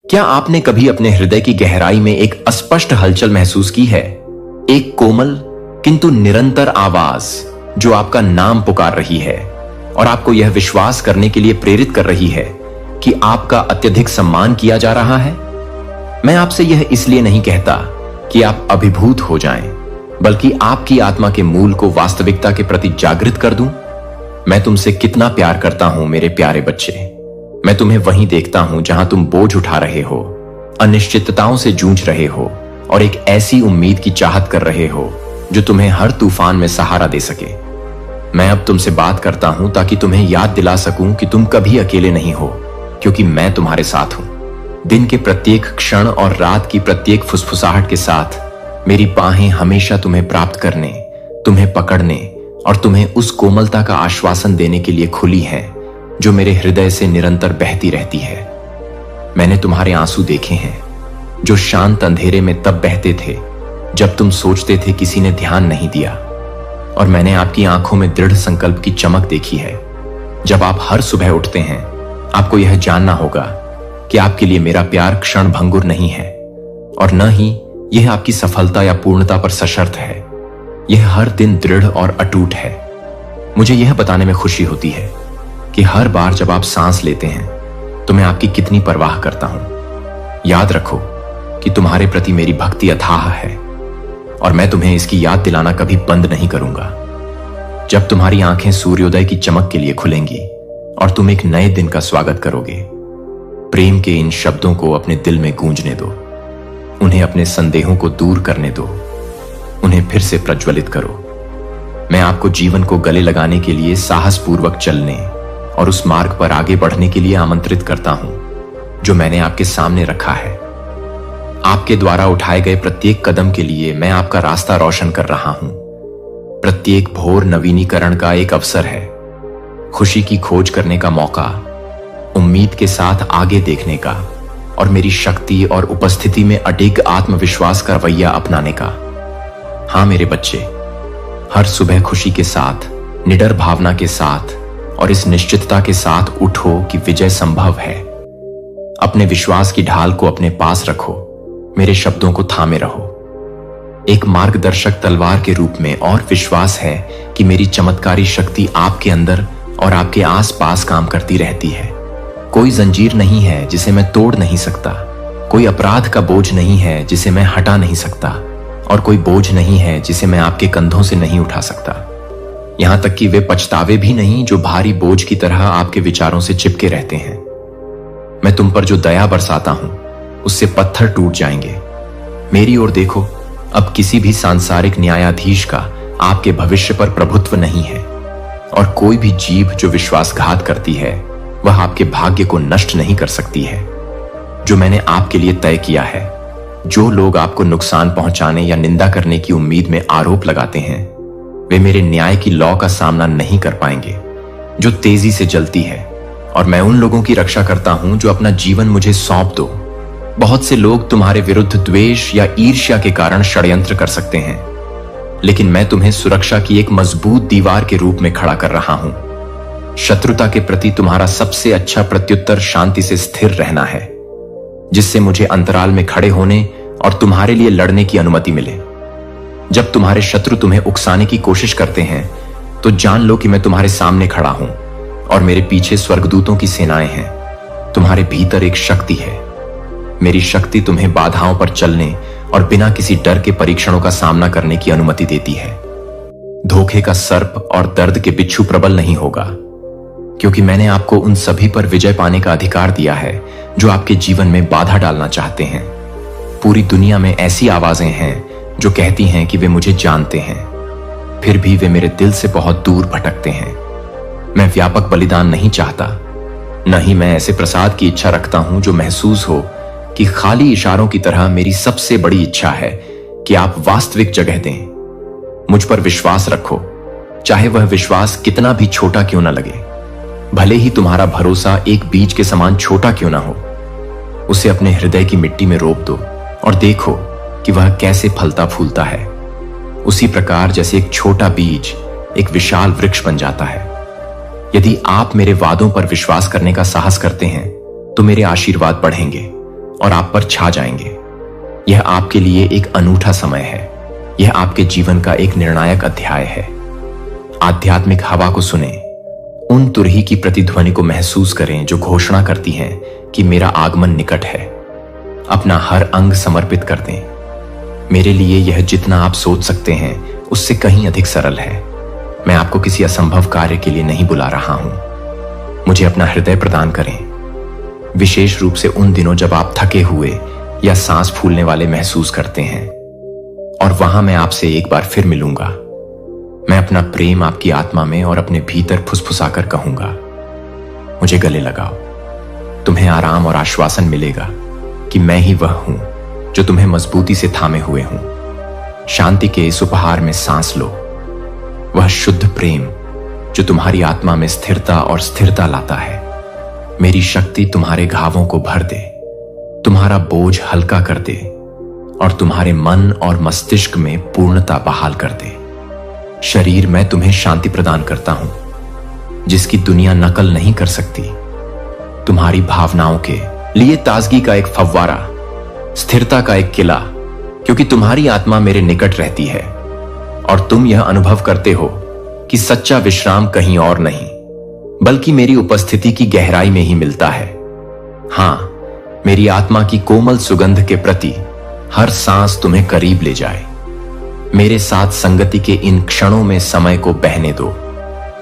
क्या आपने कभी अपने हृदय की गहराई में एक अस्पष्ट हलचल महसूस की है? एक कोमल किंतु निरंतर आवाज जो आपका नाम पुकार रही है और आपको यह विश्वास करने के लिए प्रेरित कर रही है कि आपका अत्यधिक सम्मान किया जा रहा है। मैं आपसे यह इसलिए नहीं कहता कि आप अभिभूत हो जाएं, बल्कि आपकी आत्मा के मूल को वास्तविकता के प्रति जागृत कर दूं। मैं तुमसे कितना प्यार करता हूं मेरे प्यारे बच्चे। मैं तुम्हें वहीं देखता हूं जहां तुम बोझ उठा रहे हो, अनिश्चितताओं से जूझ रहे हो और एक ऐसी उम्मीद की चाहत कर रहे हो जो तुम्हें हर तूफान में सहारा दे सके। मैं अब तुमसे बात करता हूं ताकि तुम्हें याद दिला सकूं कि तुम कभी अकेले नहीं हो, क्योंकि मैं तुम्हारे साथ हूं। दिन के प्रत्येक क्षण और रात की प्रत्येक फुसफुसाहट के साथ मेरी बाहें हमेशा तुम्हें प्राप्त करने, तुम्हें पकड़ने और तुम्हें उस कोमलता का आश्वासन देने के लिए खुली हैं जो मेरे हृदय से निरंतर बहती रहती है। मैंने तुम्हारे आंसू देखे हैं जो शांत अंधेरे में तब बहते थे जब तुम सोचते थे किसी ने ध्यान नहीं दिया, और मैंने आपकी आंखों में दृढ़ संकल्प की चमक देखी है जब आप हर सुबह उठते हैं। आपको यह जानना होगा कि आपके लिए मेरा प्यार क्षण भंगुर नहीं है और न ही यह आपकी सफलता या पूर्णता पर सशर्त है। यह हर दिन दृढ़ और अटूट है। मुझे यह बताने में खुशी होती है कि हर बार जब आप सांस लेते हैं तो मैं आपकी कितनी परवाह करता हूं। याद रखो कि तुम्हारे प्रति मेरी भक्ति अथाह है और मैं तुम्हें इसकी याद दिलाना कभी बंद नहीं करूंगा। जब तुम्हारी आंखें सूर्योदय की चमक के लिए खुलेंगी और तुम एक नए दिन का स्वागत करोगे, प्रेम के इन शब्दों को अपने दिल में गूंजने दो। उन्हें अपने संदेहों को दूर करने दो। उन्हें फिर से प्रज्वलित करो। मैं आपको जीवन को गले लगाने के लिए साहसपूर्वक चलने और उस मार्ग पर आगे बढ़ने के लिए आमंत्रित करता हूं जो मैंने आपके सामने रखा है। आपके द्वारा उठाए गए प्रत्येक कदम के लिए मैं आपका रास्ता रोशन कर रहा हूं। प्रत्येक भोर नवीनीकरण का एक अवसर है, खुशी की खोज करने का मौका, उम्मीद के साथ आगे देखने का और मेरी शक्ति और उपस्थिति में अडिग आत्मविश्वास का रवैया अपनाने का। हां मेरे बच्चे, हर सुबह खुशी के साथ, निडर भावना के साथ और इस निश्चितता के साथ उठो कि विजय संभव है। अपने विश्वास की ढाल को अपने पास रखो, मेरे शब्दों को थामे रहो। एक मार्गदर्शक तलवार के रूप में और विश्वास है कि मेरी चमत्कारी शक्ति आपके अंदर और आपके आसपास काम करती रहती है। कोई जंजीर नहीं है जिसे मैं तोड़ नहीं सकता, कोई अपराध का बोझ नहीं है जिसे मैं हटा नहीं सकता, और कोई बोझ नहीं है जिसे मैं आपके कंधों से नहीं उठा सकता। यहां तक कि वे पछतावे भी नहीं जो भारी बोझ की तरह आपके विचारों से चिपके रहते हैं। मैं तुम पर जो दया बरसाता हूं उससे पत्थर टूट जाएंगे। मेरी ओर देखो, अब किसी भी सांसारिक न्यायाधीश का आपके भविष्य पर प्रभुत्व नहीं है, और कोई भी जीभ जो विश्वासघात करती है वह आपके भाग्य को नष्ट नहीं कर सकती है जो मैंने आपके लिए तय किया है। जो लोग आपको नुकसान पहुंचाने या निंदा करने की उम्मीद में आरोप लगाते हैं, वे मेरे न्याय की लौ का सामना नहीं कर पाएंगे जो तेजी से जलती है, और मैं उन लोगों की रक्षा करता हूं जो अपना जीवन मुझे सौंप दो। बहुत से लोग तुम्हारे विरुद्ध द्वेष या ईर्ष्या के कारण षड्यंत्र कर सकते हैं, लेकिन मैं तुम्हें सुरक्षा की एक मजबूत दीवार के रूप में खड़ा कर रहा हूं। शत्रुता के प्रति तुम्हारा सबसे अच्छा प्रत्युत्तर शांति से स्थिर रहना है, जिससे मुझे अंतराल में खड़े होने और तुम्हारे लिए लड़ने की अनुमति मिले। जब तुम्हारे शत्रु तुम्हें उकसाने की कोशिश करते हैं तो जान लो कि मैं तुम्हारे सामने खड़ा हूं और मेरे पीछे स्वर्गदूतों की सेनाएं हैं। तुम्हारे भीतर एक शक्ति है। मेरी शक्ति तुम्हें बाधाओं पर चलने और बिना किसी डर के परीक्षणों का सामना करने की अनुमति देती है। धोखे का सर्प और दर्द के बिच्छू प्रबल नहीं होगा, क्योंकि मैंने आपको उन सभी पर विजय पाने का अधिकार दिया है जो आपके जीवन में बाधा डालना चाहते हैं। पूरी दुनिया में ऐसी आवाजें हैं जो कहती हैं कि वे मुझे जानते हैं, फिर भी वे मेरे दिल से बहुत दूर भटकते हैं। मैं व्यापक बलिदान नहीं चाहता, न ही मैं ऐसे प्रसाद की इच्छा रखता हूं जो महसूस हो कि खाली इशारों की तरह। मेरी सबसे बड़ी इच्छा है कि आप वास्तविक जगह दें। मुझ पर विश्वास रखो, चाहे वह विश्वास कितना भी छोटा क्यों न लगे। भले ही तुम्हारा भरोसा एक बीज के समान छोटा क्यों ना हो, उसे अपने हृदय की मिट्टी में रोप दो और देखो कि वह कैसे फलता फूलता है। उसी प्रकार जैसे एक छोटा बीज एक विशाल वृक्ष बन जाता है। यदि आप मेरे वादों पर विश्वास करने का साहस करते हैं तो मेरे आशीर्वाद बढ़ेंगे और आप पर छा जाएंगे। यह आपके लिए एक अनूठा समय है। यह आपके जीवन का एक निर्णायक अध्याय है। आध्यात्मिक हवा को सुने, उन तुरही की प्रतिध्वनि को महसूस करें जो घोषणा करती हैं कि मेरा आगमन निकट है। अपना हर अंग समर्पित कर दें। मेरे लिए यह जितना आप सोच सकते हैं उससे कहीं अधिक सरल है। मैं आपको किसी असंभव कार्य के लिए नहीं बुला रहा हूं। मुझे अपना हृदय प्रदान करें, विशेष रूप से उन दिनों जब आप थके हुए या सांस फूलने वाले महसूस करते हैं। और वहां मैं आपसे एक बार फिर मिलूंगा। मैं अपना प्रेम आपकी आत्मा में और अपने भीतर फुसफुसाकर कहूंगा, मुझे गले लगाओ। तुम्हें आराम और आश्वासन मिलेगा कि मैं ही वह हूं जो तुम्हें मजबूती से थामे हुए हूं। शांति के इस उपहार में सांस लो। वह शुद्ध प्रेम जो तुम्हारी आत्मा में स्थिरता और स्थिरता लाता है। मेरी शक्ति तुम्हारे घावों को भर दे, तुम्हारा बोझ हल्का कर दे और तुम्हारे मन और मस्तिष्क में पूर्णता बहाल कर दे। शरीर, मैं तुम्हें शांति प्रदान करता हूं जिसकी दुनिया नकल नहीं कर सकती। तुम्हारी भावनाओं के लिए ताजगी का एक फव्वारा, स्थिरता का एक किला, क्योंकि तुम्हारी आत्मा मेरे निकट रहती है और तुम यह अनुभव करते हो कि सच्चा विश्राम कहीं और नहीं बल्कि मेरी उपस्थिति की गहराई में ही मिलता है। हां, मेरी आत्मा की कोमल सुगंध के प्रति हर सांस तुम्हें करीब ले जाए। मेरे साथ संगति के इन क्षणों में समय को बहने दो।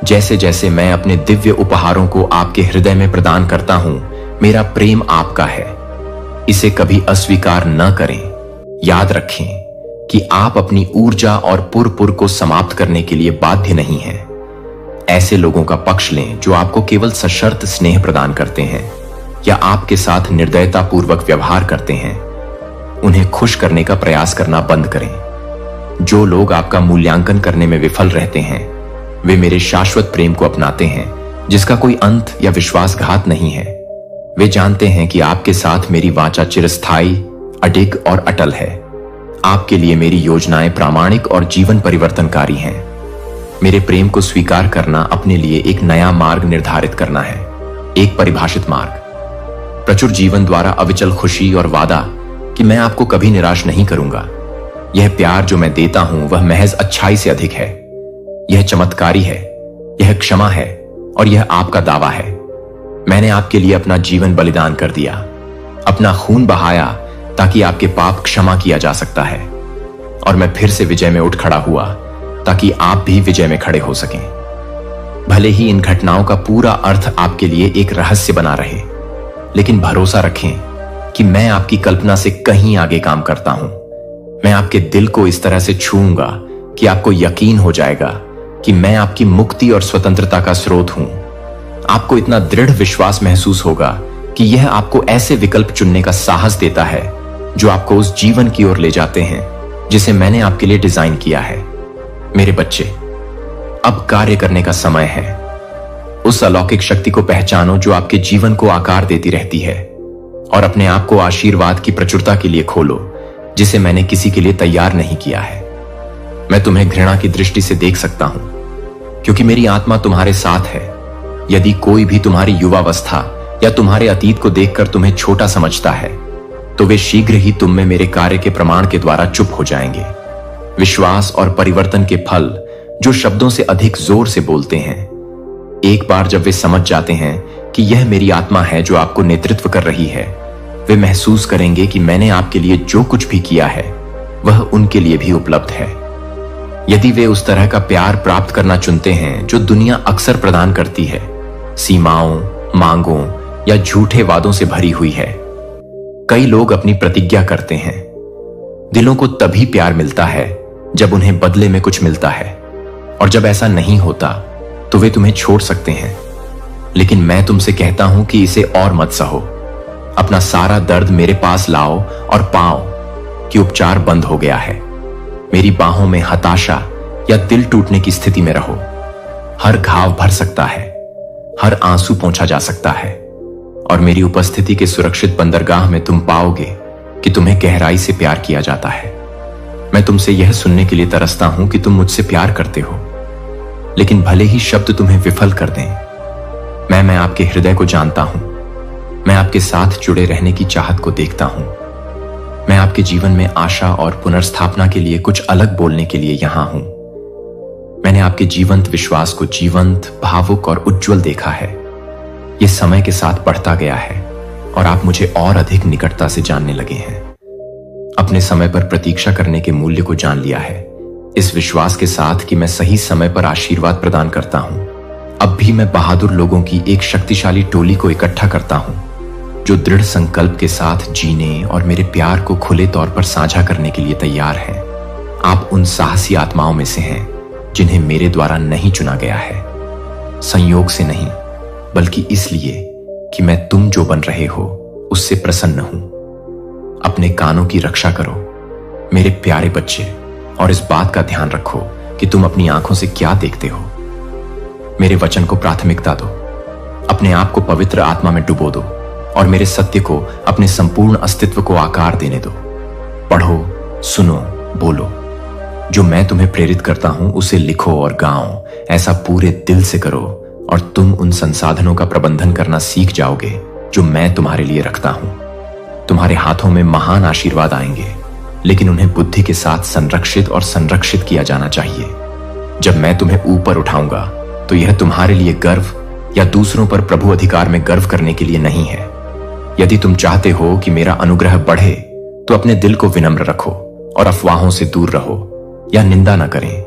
जैसे जैसे मैं अपने दिव्य उपहारों को आपके हृदय में प्रदान करता हूं, मेरा प्रेम आपका है। इसे कभी अस्वीकार न करें। याद रखें कि आप अपनी ऊर्जा और पुर को समाप्त करने के लिए बाध्य नहीं हैं। ऐसे लोगों का पक्ष लें जो आपको केवल सशर्त स्नेह प्रदान करते हैं या आपके साथ निर्दयतापूर्वक व्यवहार करते हैं। उन्हें खुश करने का प्रयास करना बंद करें। जो लोग आपका मूल्यांकन करने में विफल रहते हैं, वे मेरे शाश्वत प्रेम को अपनाते हैं जिसका कोई अंत या विश्वासघात नहीं है। वे जानते हैं कि आपके साथ मेरी वाचा चिरस्थायी, अडिग और अटल है। आपके लिए मेरी योजनाएं प्रामाणिक और जीवन परिवर्तनकारी हैं। मेरे प्रेम को स्वीकार करना अपने लिए एक नया मार्ग निर्धारित करना है, एक परिभाषित मार्ग। प्रचुर जीवन द्वारा अविचल खुशी और वादा कि मैं आपको कभी निराश नहीं करूंगा। यह प्यार जो मैं देता हूं वह महज अच्छाई से अधिक है। यह चमत्कारी है, यह क्षमा है और यह आपका दावा है। मैंने आपके लिए अपना जीवन बलिदान कर दिया, अपना खून बहाया ताकि आपके पाप क्षमा किया जा सकता है। और मैं फिर से विजय में उठ खड़ा हुआ ताकि आप भी विजय में खड़े हो सकें। भले ही इन घटनाओं का पूरा अर्थ आपके लिए एक रहस्य बना रहे, लेकिन भरोसा रखें कि मैं आपकी कल्पना से कहीं आगे काम करता हूं। मैं आपके दिल को इस तरह से छूऊंगा कि आपको यकीन हो जाएगा कि मैं आपकी मुक्ति और स्वतंत्रता का स्रोत हूं। आपको इतना दृढ़ विश्वास महसूस होगा कि यह आपको ऐसे विकल्प चुनने का साहस देता है जो आपको उस जीवन की ओर ले जाते हैं जिसे मैंने आपके लिए डिजाइन किया है। मेरे बच्चे, अब कार्य करने का समय है। उस अलौकिक शक्ति को पहचानो जो आपके जीवन को आकार देती रहती है और अपने आप को आशीर्वाद की प्रचुरता के लिए खोलो जिसे मैंने किसी के लिए तैयार नहीं किया है। मैं तुम्हें घृणा की दृष्टि से देख सकता हूं क्योंकि मेरी आत्मा तुम्हारे साथ है। यदि कोई भी तुम्हारी युवावस्था या तुम्हारे अतीत को देखकर तुम्हें छोटा समझता है तो वे शीघ्र ही तुम में मेरे कार्य के प्रमाण के द्वारा चुप हो जाएंगे। विश्वास और परिवर्तन के फल जो शब्दों से अधिक जोर से बोलते हैं, एक बार जब वे समझ जाते हैं कि यह मेरी आत्मा है जो आपको नेतृत्व कर रही है, वे महसूस करेंगे कि मैंने आपके लिए जो कुछ भी किया है वह उनके लिए भी उपलब्ध है। यदि वे उस तरह का प्यार प्राप्त करना चुनते हैं जो दुनिया अक्सर प्रदान करती है, सीमाओं, मांगों या झूठे वादों से भरी हुई है। कई लोग अपनी प्रतिज्ञा करते हैं। दिलों को तभी प्यार मिलता है जब उन्हें बदले में कुछ मिलता है, और जब ऐसा नहीं होता तो वे तुम्हें छोड़ सकते हैं। लेकिन मैं तुमसे कहता हूं कि इसे और मत सहो। अपना सारा दर्द मेरे पास लाओ और पाओ कि उपचार बंद हो गया है। मेरी बाहों में हताशा या दिल टूटने की स्थिति में रहो। हर घाव भर सकता है, हर आंसू पोंछा जा सकता है, और मेरी उपस्थिति के सुरक्षित बंदरगाह में तुम पाओगे कि तुम्हें गहराई से प्यार किया जाता है। मैं तुमसे यह सुनने के लिए तरसता हूं कि तुम मुझसे प्यार करते हो, लेकिन भले ही शब्द तुम्हें विफल कर दें, मैं आपके हृदय को जानता हूं। मैं आपके साथ जुड़े रहने की चाहत को देखता हूं। मैं आपके जीवन में आशा और पुनर्स्थापना के लिए कुछ अलग बोलने के लिए यहां हूं। मैंने आपके जीवंत विश्वास को जीवंत, भावुक और उज्जवल देखा है। यह समय के साथ बढ़ता गया है और आप मुझे और अधिक निकटता से जानने लगे हैं। अपने समय पर प्रतीक्षा करने के मूल्य को जान लिया है, इस विश्वास के साथ कि मैं सही समय पर आशीर्वाद प्रदान करता हूं। अब भी मैं बहादुर लोगों की एक शक्तिशाली टोली को इकट्ठा करता हूं, जो दृढ़ संकल्प के साथ जीने और मेरे प्यार को खुले तौर पर साझा करने के लिए तैयार हैं। आप उन साहसी आत्माओं में से हैं जिन्हें मेरे द्वारा नहीं चुना गया है, संयोग से नहीं, बल्कि इसलिए कि मैं तुम जो बन रहे हो उससे प्रसन्न हूं। अपने कानों की रक्षा करो मेरे प्यारे बच्चे, और इस बात का ध्यान रखो कि तुम अपनी आंखों से क्या देखते हो। मेरे वचन को प्राथमिकता दो, अपने आप को पवित्र आत्मा में डुबो दो और मेरे सत्य को, अपने संपूर्ण अस्तित्व को आकार देने दो। पढ़ो, सुनो, बोलो। जो मैं तुम्हें प्रेरित करता हूं उसे लिखो और गाओ। ऐसा पूरे दिल से करो और तुम उन संसाधनों का प्रबंधन करना सीख जाओगे जो मैं तुम्हारे लिए रखता हूं। तुम्हारे हाथों में महान आशीर्वाद आएंगे, लेकिन उन्हें बुद्धि के साथ संरक्षित और संरक्षित किया जाना चाहिए। जब मैं तुम्हें ऊपर उठाऊंगा तो यह तुम्हारे लिए गर्व या दूसरों पर प्रभु अधिकार में गर्व करने के लिए नहीं है। यदि तुम चाहते हो कि मेरा अनुग्रह बढ़े तो अपने दिल को विनम्र रखो और अफवाहों से दूर रहो या निंदा न करें।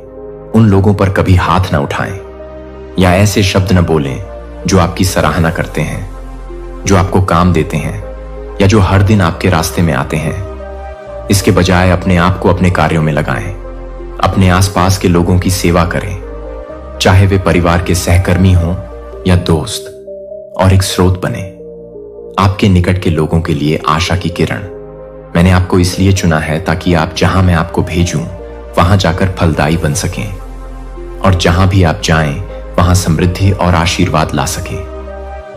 उन लोगों पर कभी हाथ न उठाएं या ऐसे शब्द न बोलें जो आपकी सराहना करते हैं, जो आपको काम देते हैं या जो हर दिन आपके रास्ते में आते हैं। इसके बजाय अपने आप को अपने कार्यों में लगाएं। अपने आसपास के लोगों की सेवा करें, चाहे वे परिवार के सहकर्मी हों या दोस्त, और एक स्रोत बने आपके निकट के लोगों के लिए आशा की किरण। मैंने आपको इसलिए चुना है ताकि आप जहां मैं आपको भेजूं वहां जाकर फलदायी बन सकें, और जहां भी आप जाएं वहां समृद्धि और आशीर्वाद ला सकें।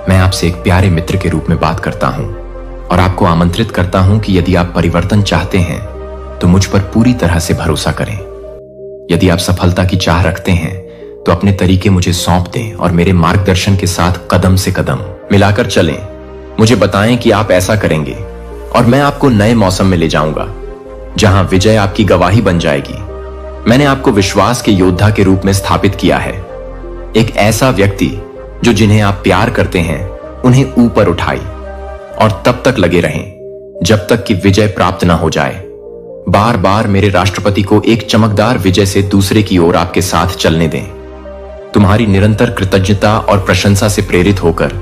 मैं आपसे एक प्यारे मित्र के रूप में बात करता हूं और आपको आमंत्रित करता हूं कि यदि आप परिवर्तन चाहते हैं तो मुझ पर पूरी तरह से भरोसा करें। यदि आप सफलता की चाह रखते हैं तो अपने तरीके मुझे सौंप दें और मेरे मार्गदर्शन के साथ कदम से कदम मिलाकर चलें। मुझे बताएं कि आप ऐसा करेंगे और मैं आपको नए मौसम में ले जाऊंगा जहां विजय आपकी गवाही बन जाएगी। मैंने आपको विश्वास के योद्धा के रूप में स्थापित किया है, एक ऐसा व्यक्ति जो जिन्हें आप प्यार करते हैं उन्हें ऊपर उठाए और तब तक लगे रहें जब तक कि विजय प्राप्त ना हो जाए। बार बार मेरे राष्ट्रपति को एक चमकदार विजय से दूसरे की ओर आपके साथ चलने दें। तुम्हारी निरंतर कृतज्ञता और प्रशंसा से प्रेरित होकर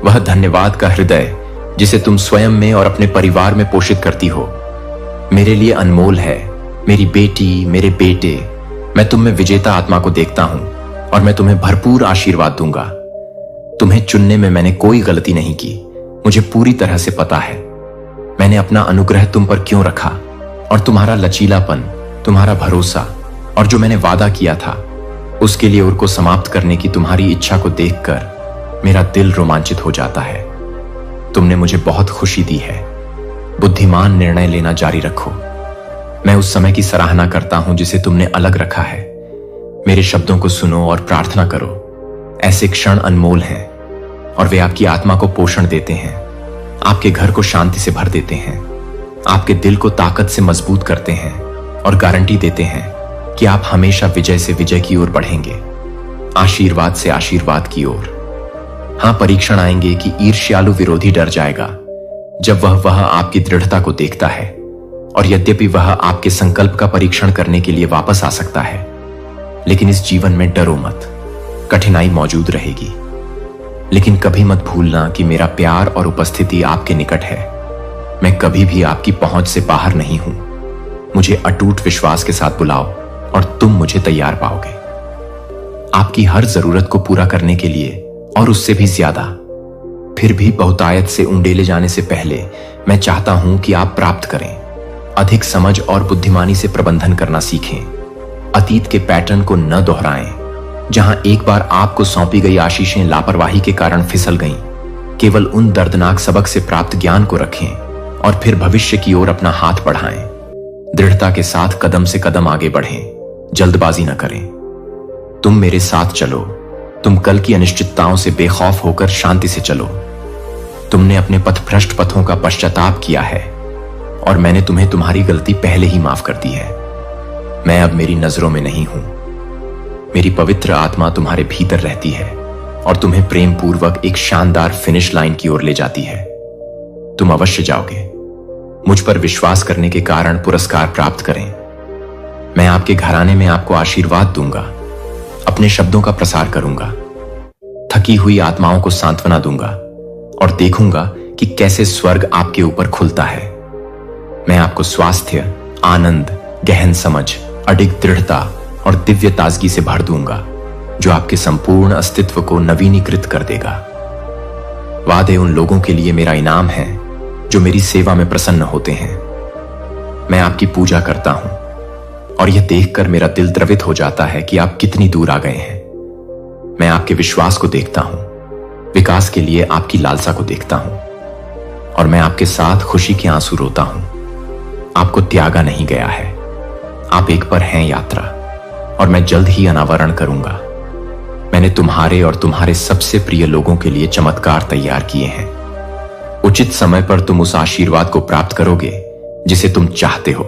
वह धन्यवाद का हृदय जिसे तुम स्वयं में और अपने परिवार में पोषित करती हो मेरे लिए अनमोल है। मेरी बेटी, मेरे बेटे, मैं तुम में विजेता आत्मा को देखता हूं और मैं तुम्हें भरपूर आशीर्वाद दूंगा। तुम्हें चुनने में मैंने कोई गलती नहीं की। मुझे पूरी तरह से पता है मैंने अपना अनुग्रह तुम पर क्यों रखा, और तुम्हारा लचीलापन, तुम्हारा भरोसा और जो मैंने वादा किया था उसके लिए उनको समाप्त करने की तुम्हारी इच्छा को देखकर मेरा दिल रोमांचित हो जाता है। तुमने मुझे बहुत खुशी दी है। बुद्धिमान निर्णय लेना जारी रखो। मैं उस समय की सराहना करता हूं जिसे तुमने अलग रखा है। मेरे शब्दों को सुनो और प्रार्थना करो। ऐसे क्षण अनमोल हैं और वे आपकी आत्मा को पोषण देते हैं, आपके घर को शांति से भर देते हैं, आपके दिल को ताकत से मजबूत करते हैं और गारंटी देते हैं कि आप हमेशा विजय से विजय की ओर बढ़ेंगे, आशीर्वाद से आशीर्वाद की ओर। हां, परीक्षण आएंगे कि ईर्ष्यालु विरोधी डर जाएगा जब वह आपकी दृढ़ता को देखता है, और यद्यपि वह आपके संकल्प का परीक्षण करने के लिए वापस आ सकता है, लेकिन इस जीवन में डरो मत। कठिनाई मौजूद रहेगी, लेकिन कभी मत भूलना कि मेरा प्यार और उपस्थिति आपके निकट है। मैं कभी भी आपकी पहुंच से बाहर नहीं हूं। मुझे अटूट विश्वास के साथ बुलाओ और तुम मुझे तैयार पाओगे, आपकी हर जरूरत को पूरा करने के लिए और उससे भी ज्यादा। फिर भी बहुतायत से उंडेले जाने से पहले मैं चाहता हूं कि आप प्राप्त करें, अधिक समझ और बुद्धिमानी से प्रबंधन करना सीखें। अतीत के पैटर्न को न दोहराएं, जहां एक बार आपको सौंपी गई आशीषें लापरवाही के कारण फिसल गईं। केवल उन दर्दनाक सबक से प्राप्त ज्ञान को रखें और फिर भविष्य की ओर अपना हाथ बढ़ाएं। दृढ़ता के साथ कदम से कदम आगे बढ़ें, जल्दबाजी न करें। तुम मेरे साथ चलो। तुम कल की अनिश्चितताओं से बेखौफ होकर शांति से चलो। तुमने अपने पथभ्रष्ट पथों का पश्चाताप किया है और मैंने तुम्हें तुम्हारी गलती पहले ही माफ कर दी है। मैं अब मेरी नजरों में नहीं हूं। मेरी पवित्र आत्मा तुम्हारे भीतर रहती है और तुम्हें प्रेम पूर्वक एक शानदार फिनिश लाइन की ओर ले जाती है। तुम अवश्य जाओगे। मुझ पर विश्वास करने के कारण पुरस्कार प्राप्त करें। मैं आपके घराने में आपको आशीर्वाद दूंगा, अपने शब्दों का प्रसार करूंगा, थकी हुई आत्माओं को सांत्वना दूंगा और देखूंगा कि कैसे स्वर्ग आपके ऊपर खुलता है। मैं आपको स्वास्थ्य, आनंद, गहन समझ, अडिग दृढ़ता और दिव्य ताजगी से भर दूंगा, जो आपके संपूर्ण अस्तित्व को नवीनीकृत कर देगा। वादे उन लोगों के लिए मेरा इनाम है जो मेरी सेवा में प्रसन्न होते हैं। मैं आपकी पूजा करता हूं और यह देखकर मेरा दिल द्रवित हो जाता है कि आप कितनी दूर आ गए हैं। मैं आपके विश्वास को देखता हूं, विकास के लिए आपकी लालसा को देखता हूं और मैं आपके साथ खुशी के आंसू रोता हूं। आपको त्यागा नहीं गया है। आप एक पर हैं यात्रा और मैं जल्द ही अनावरण करूंगा। मैंने तुम्हारे और तुम्हारे सबसे प्रिय लोगों के लिए चमत्कार तैयार किए हैं। उचित समय पर तुम उस आशीर्वाद को प्राप्त करोगे जिसे तुम चाहते हो।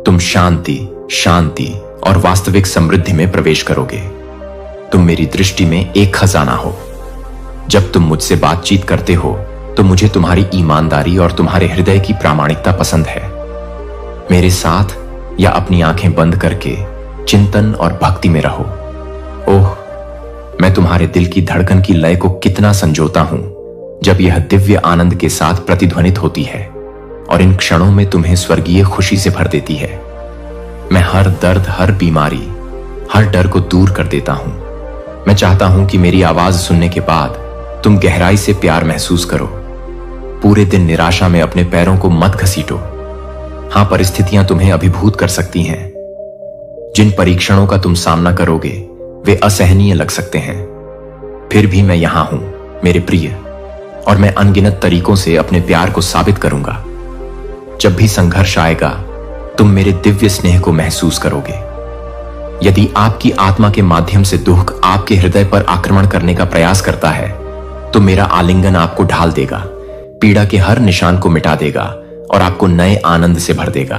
तुम शांति, शांति और वास्तविक समृद्धि में प्रवेश करोगे। तुम मेरी दृष्टि में एक खजाना हो। जब तुम मुझसे बातचीत करते हो तो मुझे तुम्हारी ईमानदारी और तुम्हारे हृदय की प्रामाणिकता पसंद है। मेरे साथ या अपनी आंखें बंद करके चिंतन और भक्ति में रहो। ओह, मैं तुम्हारे दिल की धड़कन की लय को कितना संजोता हूं जब यह दिव्य आनंद के साथ प्रतिध्वनित होती है और इन क्षणों में तुम्हें स्वर्गीय खुशी से भर देती है। मैं हर दर्द, हर बीमारी, हर डर को दूर कर देता हूं। मैं चाहता हूं कि मेरी आवाज सुनने के बाद तुम गहराई से प्यार महसूस करो। पूरे दिन निराशा में अपने पैरों को मत घसीटो। हां, परिस्थितियां तुम्हें अभिभूत कर सकती हैं। जिन परीक्षणों का तुम सामना करोगे वे असहनीय लग सकते हैं। फिर भी मैं यहां हूं मेरे प्रिय, और मैं अनगिनत तरीकों से अपने प्यार को साबित करूंगा। जब भी संघर्ष आएगा तुम मेरे दिव्य स्नेह को महसूस करोगे। यदि आपकी आत्मा के माध्यम से दुख आपके हृदय पर आक्रमण करने का प्रयास करता है तो मेरा आलिंगन आपको ढाल देगा, पीड़ा के हर निशान को मिटा देगा और आपको नए आनंद से भर देगा।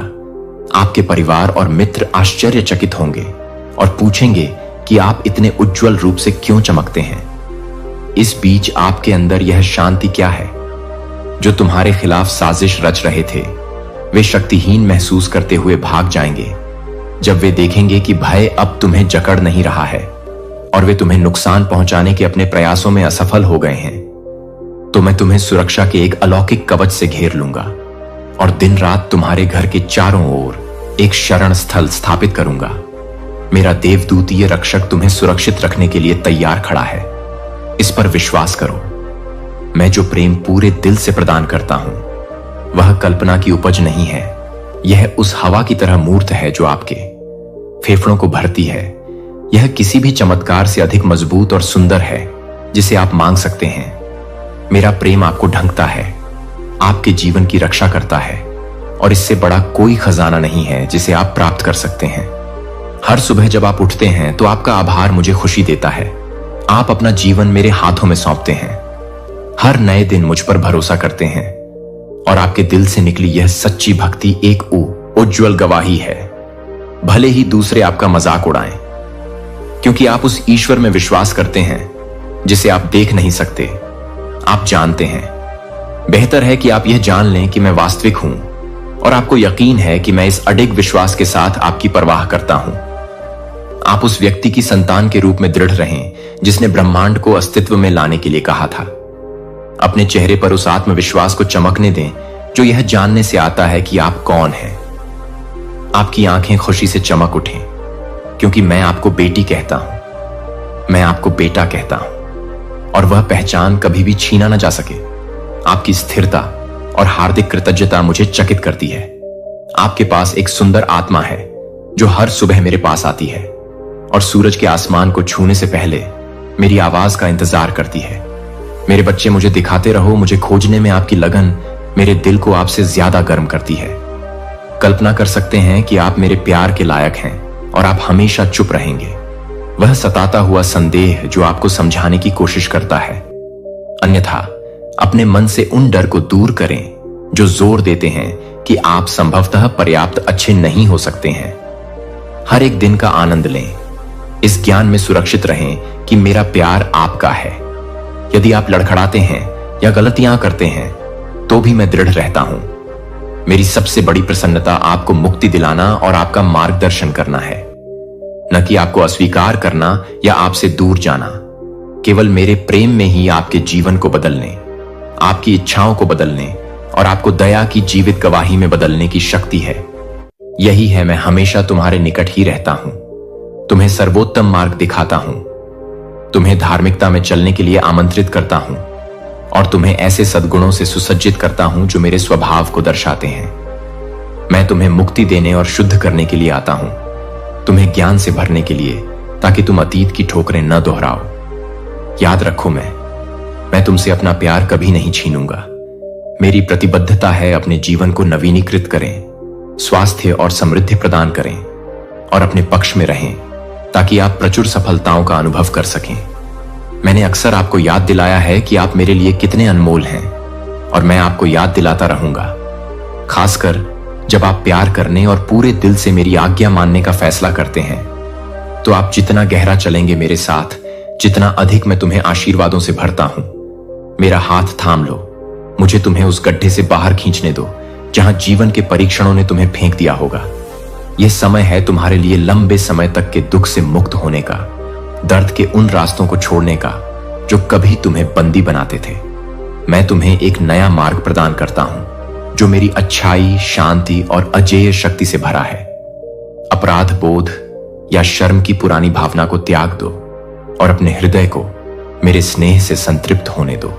आपके परिवार और मित्र आश्चर्यचकित होंगे और पूछेंगे कि आप इतने उज्जवल रूप से क्यों चमकते हैं। इस बीच आपके अंदर यह शांति क्या है? जो तुम्हारे खिलाफ साजिश रच रहे थे वे शक्तिहीन महसूस करते हुए भाग जाएंगे जब वे देखेंगे कि भय अब तुम्हें जकड़ नहीं रहा है और वे तुम्हें नुकसान पहुंचाने के अपने प्रयासों में असफल हो गए हैं। तो मैं तुम्हें सुरक्षा के एक अलौकिक कवच से घेर लूंगा और दिन रात तुम्हारे घर के चारों ओर एक शरण स्थल स्थापित करूंगा। मेरा देवदूतीय रक्षक तुम्हें सुरक्षित रखने के लिए तैयार खड़ा है। इस पर विश्वास करो। मैं जो प्रेम पूरे दिल से प्रदान करता हूं वह कल्पना की उपज नहीं है। यह उस हवा की तरह मूर्त है जो आपके फेफड़ों को भरती है। यह किसी भी चमत्कार से अधिक मजबूत और सुंदर है जिसे आप मांग सकते हैं। मेरा प्रेम आपको ढंकता है, आपके जीवन की रक्षा करता है और इससे बड़ा कोई खजाना नहीं है जिसे आप प्राप्त कर सकते हैं। हर सुबह जब आप उठते हैं तो आपका आभार मुझे खुशी देता है। आप अपना जीवन मेरे हाथों में सौंपते हैं, हर नए दिन मुझ पर भरोसा करते हैं और आपके दिल से निकली यह सच्ची भक्ति एक उज्जवल गवाही है। भले ही दूसरे आपका मजाक उड़ाएं, क्योंकि आप उस ईश्वर में विश्वास करते हैं जिसे आप देख नहीं सकते, आप जानते हैं। बेहतर है कि आप यह जान लें कि मैं वास्तविक हूं और आपको यकीन है कि मैं इस अडिग विश्वास के साथ आपकी परवाह करता हूं। आप उस व्यक्ति की संतान के रूप में दृढ़ रहें जिसने ब्रह्मांड को अस्तित्व में लाने के लिए कहा था। अपने चेहरे पर उस आत्मविश्वास को चमकने दें जो यह जानने से आता है कि आप कौन हैं। आपकी आंखें खुशी से चमक उठें, क्योंकि मैं आपको बेटी कहता हूं, मैं आपको बेटा कहता हूं और वह पहचान कभी भी छीना न जा सके। आपकी स्थिरता और हार्दिक कृतज्ञता मुझे चकित करती है। आपके पास एक सुंदर आत्मा है जो हर सुबह मेरे पास आती है और सूरज के आसमान को छूने से पहले मेरी आवाज का इंतजार करती है। मेरे बच्चे, मुझे दिखाते रहो। मुझे खोजने में आपकी लगन मेरे दिल को आपसे ज्यादा गर्म करती है। कल्पना कर सकते हैं कि आप मेरे प्यार के लायक हैं और आप हमेशा चुप रहेंगे। वह सताता हुआ संदेह जो आपको समझाने की कोशिश करता है। अन्यथा अपने मन से उन डर को दूर करें जो जोर देते हैं कि आप संभवतः पर्याप्त अच्छे नहीं हो सकते हैं। हर एक दिन का आनंद लें, इस ज्ञान में सुरक्षित रहें कि मेरा प्यार आपका है। यदि आप लड़खड़ाते हैं या गलतियां करते हैं तो भी मैं दृढ़ रहता हूं। मेरी सबसे बड़ी प्रसन्नता आपको मुक्ति दिलाना और आपका मार्गदर्शन करना है, न कि आपको अस्वीकार करना या आपसे दूर जाना। केवल मेरे प्रेम में ही आपके जीवन को बदलने, आपकी इच्छाओं को बदलने और आपको दया की जीवित गवाही में बदलने की शक्ति है। यही है, मैं हमेशा तुम्हारे निकट ही रहता हूं, तुम्हें सर्वोत्तम मार्ग दिखाता हूं, तुम्हें धार्मिकता में चलने के लिए आमंत्रित करता हूं और तुम्हें ऐसे सद्गुणों से सुसज्जित करता हूं जो मेरे स्वभाव को दर्शाते हैं। मैं तुम्हें मुक्ति देने और शुद्ध करने के लिए आता हूं, तुम्हें ज्ञान से भरने के लिए, ताकि तुम अतीत की ठोकरें न दोहराओ। याद रखो, मैं तुमसे अपना प्यार कभी नहीं छीनूंगा। मेरी प्रतिबद्धता है अपने जीवन को नवीनीकृत करें, स्वास्थ्य और समृद्धि प्रदान करें और अपने पक्ष में रहें, ताकि आप प्रचुर सफलताओं का अनुभव कर सकें। मैंने अक्सर आपको याद दिलाया है कि आप मेरे लिए कितने अनमोल हैं और मैं आपको याद दिलाता रहूंगा, खासकर जब आप प्यार करने और पूरे दिल से मेरी आज्ञा मानने का फैसला करते हैं। तो आप जितना गहरा चलेंगे मेरे साथ, जितना अधिक मैं तुम्हें आशीर्वादों से भरता हूं। मेरा हाथ थाम लो, मुझे तुम्हें उस गड्ढे से बाहर खींचने दो जहां जीवन के परीक्षणों ने तुम्हें फेंक दिया होगा। यह समय है तुम्हारे लिए लंबे समय तक के दुख से मुक्त होने का, दर्द के उन रास्तों को छोड़ने का जो कभी तुम्हें बंदी बनाते थे। मैं तुम्हें एक नया मार्ग प्रदान करता हूं जो मेरी अच्छाई, शांति और अजेय शक्ति से भरा है। अपराध बोध या शर्म की पुरानी भावना को त्याग दो और अपने हृदय को मेरे स्नेह से संतृप्त होने दो।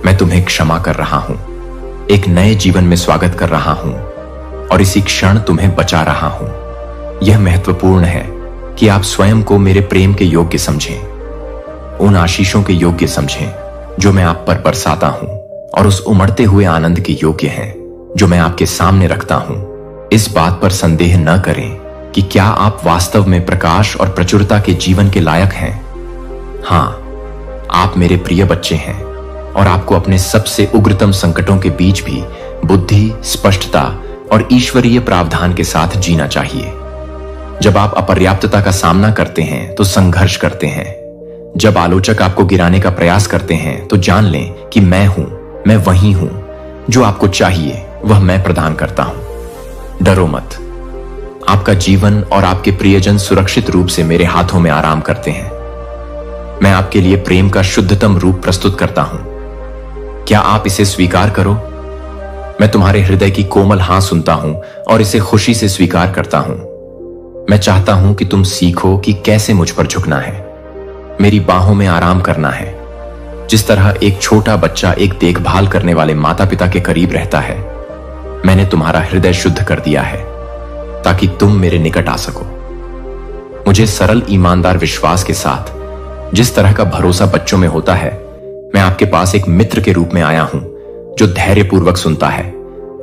मैं तुम्हें क्षमा कर रहा हूं, एक नए जीवन में स्वागत कर रहा हूं और इसी क्षण तुम्हें बचा रहा हूं। यह महत्वपूर्ण है कि आप स्वयं को मेरे प्रेम के योग्य समझें, उन आशीषों के योग्य समझें जो मैं आप पर बरसाता हूं और उस उमड़ते हुए आनंद के योग्य हैं जो मैं आपके सामने रखता हूं। इस बात पर संदेह न करें कि क्या आप वास्तव में प्रकाश और प्रचुरता के जीवन के लायक हैं। हां, आप मेरे प्रिय बच्चे हैं और आपको अपने सबसे उग्रतम संकटों के बीच भी बुद्धि, स्पष्टता और ईश्वरीय प्रावधान के साथ जीना चाहिए। जब आप अपर्याप्तता का सामना करते हैं तो संघर्ष करते हैं। जब आलोचक आपको गिराने का प्रयास करते हैं तो जान लें कि मैं वही हूं। जो आपको चाहिए वह मैं प्रदान करता हूं। डरो मत, आपका जीवन और आपके प्रियजन सुरक्षित रूप से मेरे हाथों में आराम करते हैं। मैं आपके लिए प्रेम का शुद्धतम रूप प्रस्तुत करता हूं। क्या आप इसे स्वीकार करो? मैं तुम्हारे हृदय की कोमल हाँ सुनता हूं और इसे खुशी से स्वीकार करता हूं। मैं चाहता हूं कि तुम सीखो कि कैसे मुझ पर झुकना है, मेरी बाहों में आराम करना है। जिस तरह एक छोटा बच्चा एक देखभाल करने वाले माता पिता के करीब रहता है, मैंने तुम्हारा हृदय शुद्ध कर दिया है ताकि तुम मेरे निकट आ सको। मुझे सरल ईमानदार विश्वास के साथ, जिस तरह का भरोसा बच्चों में होता है, मैं आपके पास एक मित्र के रूप में आया हूं जो धैर्यपूर्वक सुनता है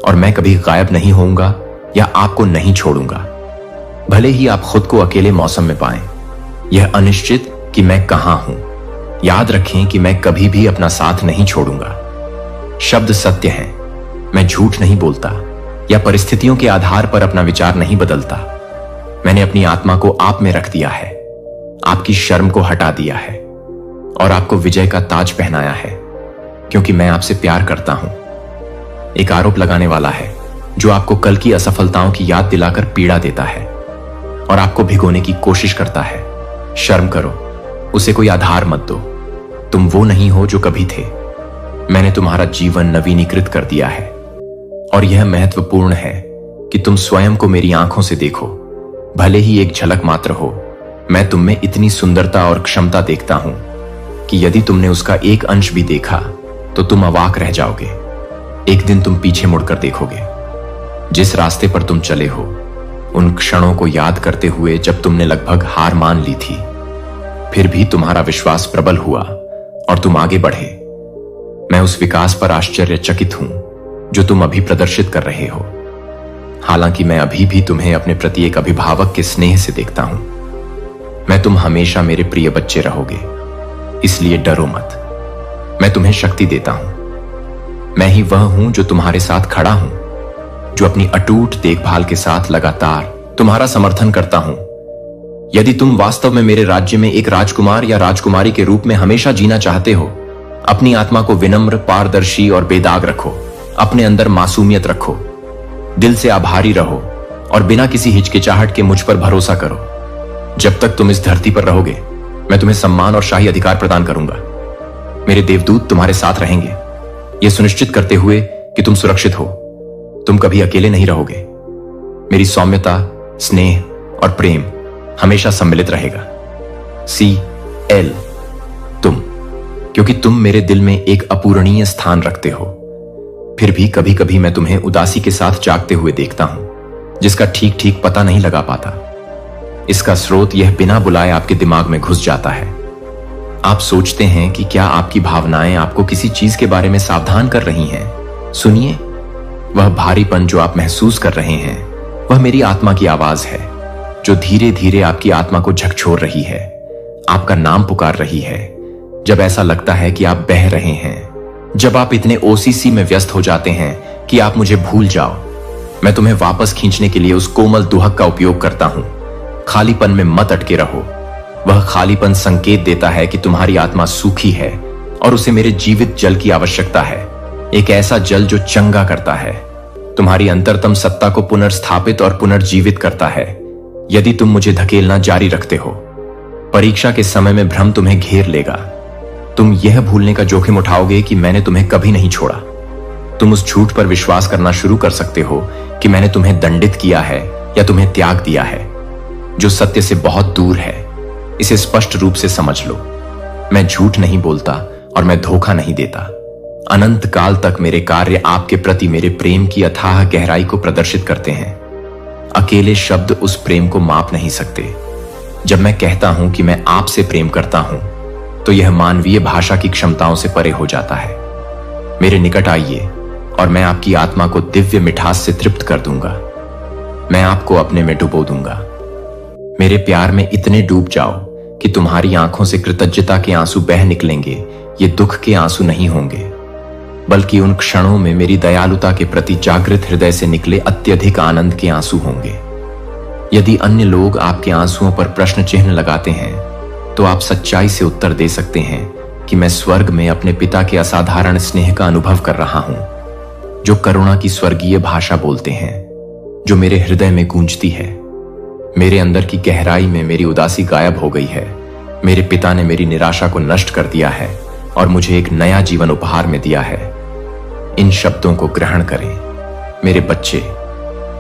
और मैं कभी गायब नहीं होऊंगा या आपको नहीं छोड़ूंगा। भले ही आप खुद को अकेले मौसम में पाएं, यह अनिश्चित कि मैं कहां हूं। याद रखें कि मैं कभी भी अपना साथ नहीं छोड़ूंगा। शब्द सत्य हैं, मैं झूठ नहीं बोलता या परिस्थितियों के आधार पर अपना विचार नहीं बदलता। मैंने अपनी आत्मा को आप में रख दिया है, आपकी शर्म को हटा दिया है और आपको विजय का ताज पहनाया है, क्योंकि मैं आपसे प्यार करता हूं। एक आरोप लगाने वाला है जो आपको कल की असफलताओं की याद दिलाकर पीड़ा देता है और आपको भिगोने की कोशिश करता है। शर्म करो, उसे कोई आधार मत दो। तुम वो नहीं हो जो कभी थे। मैंने तुम्हारा जीवन नवीनीकृत कर दिया है और यह महत्वपूर्ण है कि तुम स्वयं को मेरी आंखों से देखो, भले ही एक झलक मात्र हो। मैं तुम में इतनी सुंदरता और क्षमता देखता हूं कि यदि तुमने उसका एक अंश भी देखा तो तुम अवाक रह जाओगे। एक दिन तुम पीछे मुड़कर देखोगे, जिस रास्ते पर तुम चले हो, उन क्षणों को याद करते हुए जब तुमने लगभग हार मान ली थी, फिर भी तुम्हारा विश्वास प्रबल हुआ और तुम आगे बढ़े। मैं उस विकास पर आश्चर्यचकित हूं जो तुम अभी प्रदर्शित कर रहे हो। हालांकि मैं अभी भी तुम्हें अपने प्रति एक अभिभावक के स्नेह से देखता हूं। मैं तुम हमेशा मेरे प्रिय बच्चे रहोगे, इसलिए डरो मत। मैं तुम्हें शक्ति देता हूं, मैं ही वह हूं जो तुम्हारे साथ खड़ा हूं, जो अपनी अटूट देखभाल के साथ लगातार तुम्हारा समर्थन करता हूं। यदि तुम वास्तव में मेरे राज्य में एक राजकुमार या राजकुमारी के रूप में हमेशा जीना चाहते हो, अपनी आत्मा को विनम्र, पारदर्शी और बेदाग रखो। अपने अंदर मासूमियत रखो, दिल से आभारी रहो और बिना किसी हिचकिचाहट के मुझ पर भरोसा करो। जब तक तुम इस धरती पर रहोगे, मैं तुम्हें सम्मान और शाही अधिकार प्रदान करूंगा। मेरे देवदूत तुम्हारे साथ रहेंगे, यह सुनिश्चित करते हुए कि तुम सुरक्षित हो। तुम कभी अकेले नहीं रहोगे। मेरी सौम्यता, स्नेह और प्रेम हमेशा सम्मिलित रहेगा। CL, तुम, क्योंकि तुम मेरे दिल में एक अपूरणीय स्थान रखते हो। फिर भी कभी कभी मैं तुम्हें उदासी के साथ जागते हुए देखता हूं, जिसका ठीक ठीक पता नहीं लगा पाता। इसका स्रोत यह बिना बुलाए आपके दिमाग में घुस जाता है। आप सोचते हैं कि क्या आपकी भावनाएं आपको किसी चीज के बारे में सावधान कर रही हैं। सुनिए, वह भारीपन जो आप महसूस कर रहे हैं, वह मेरी आत्मा की आवाज है, जो धीरे धीरे आपकी आत्मा को झकझोर रही है, आपका नाम पुकार रही है। जब ऐसा लगता है कि आप बह रहे हैं, जब आप इतने OCC में व्यस्त हो जाते हैं कि आप मुझे भूल जाओ, मैं तुम्हें वापस खींचने के लिए उस कोमल दुहक का उपयोग करता हूं। खालीपन में मत अटके रहो। वह खालीपन संकेत देता है कि तुम्हारी आत्मा सूखी है और उसे मेरे जीवित जल की आवश्यकता है। एक ऐसा जल जो चंगा करता है, तुम्हारी अंतरतम सत्ता को पुनर्स्थापित और पुनर्जीवित करता है। यदि तुम मुझे धकेलना जारी रखते हो, परीक्षा के समय में भ्रम तुम्हें घेर लेगा। तुम यह भूलने का जोखिम उठाओगे कि मैंने तुम्हें कभी नहीं छोड़ा। तुम उस झूठ पर विश्वास करना शुरू कर सकते हो कि मैंने तुम्हें दंडित किया है या तुम्हें त्याग दिया है, जो सत्य से बहुत दूर है। इसे स्पष्ट रूप से समझ लो, मैं झूठ नहीं बोलता और मैं धोखा नहीं देता। अनंत काल तक मेरे कार्य आपके प्रति मेरे प्रेम की अथाह गहराई को प्रदर्शित करते हैं। अकेले शब्द उस प्रेम को माप नहीं सकते। जब मैं कहता हूं कि मैं आपसे प्रेम करता हूं, तो यह मानवीय भाषा की क्षमताओं से परे हो जाता है। मेरे निकट आइए और मैं आपकी आत्मा को दिव्य मिठास से तृप्त कर दूंगा। मैं आपको अपने में डुबो दूंगा। मेरे प्यार में इतने डूब जाओ कि तुम्हारी आंखों से कृतज्ञता के आंसू बह निकलेंगे। ये दुख के आंसू नहीं होंगे, बल्कि उन क्षणों में मेरी दयालुता के प्रति जागृत हृदय से निकले अत्यधिक आनंद के आंसू होंगे। यदि अन्य लोग आपके आंसुओं पर प्रश्न चिन्ह लगाते हैं, तो आप सच्चाई से उत्तर दे सकते हैं कि मैं स्वर्ग में अपने पिता के असाधारण स्नेह का अनुभव कर रहा हूं, जो करुणा की स्वर्गीय भाषा बोलते हैं, जो मेरे हृदय में गूंजती है। मेरे अंदर की गहराई में मेरी उदासी गायब हो गई है। मेरे पिता ने मेरी निराशा को नष्ट कर दिया है और मुझे एक नया जीवन उपहार में दिया है। इन शब्दों को ग्रहण करें मेरे बच्चे।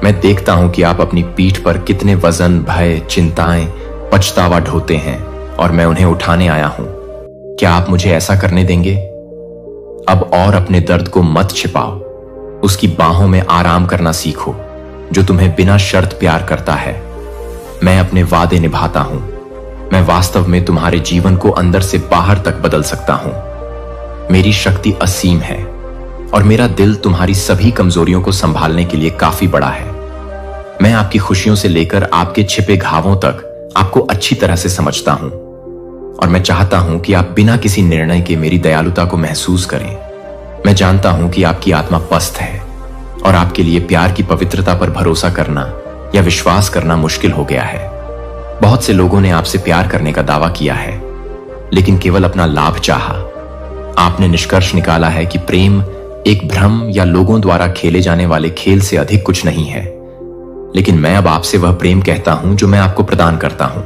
मैं देखता हूं कि आप अपनी पीठ पर कितने वजन, भय, चिंताएं, पछतावा ढोते हैं और मैं उन्हें उठाने आया हूं। क्या आप मुझे ऐसा करने देंगे? अब और अपने दर्द को मत छिपाओ। उसकी बाहों में आराम करना सीखो, जो तुम्हें बिना शर्त प्यार करता है। मैं अपने वादे निभाता हूं। मैं वास्तव में तुम्हारे जीवन को अंदर से बाहर तक बदल सकता हूं। मेरी शक्ति असीम है और मेरा दिल तुम्हारी सभी कमजोरियों को संभालने के लिए काफी बड़ा है। मैं आपकी खुशियों से लेकर आपके छिपे घावों तक आपको अच्छी तरह से समझता हूं और मैं चाहता हूं कि आप बिना किसी निर्णय के मेरी दयालुता को महसूस करें। मैं जानता हूं कि आपकी आत्मा पस्त है और आपके लिए प्यार की पवित्रता पर भरोसा करना या विश्वास करना मुश्किल हो गया है। बहुत से लोगों ने आपसे प्यार करने का दावा किया है, लेकिन केवल अपना लाभ चाहा। आपने निष्कर्ष निकाला है कि प्रेम एक भ्रम या लोगों द्वारा खेले जाने वाले खेल से अधिक कुछ नहीं है। लेकिन मैं अब आपसे वह प्रेम कहता हूं जो मैं आपको प्रदान करता हूं।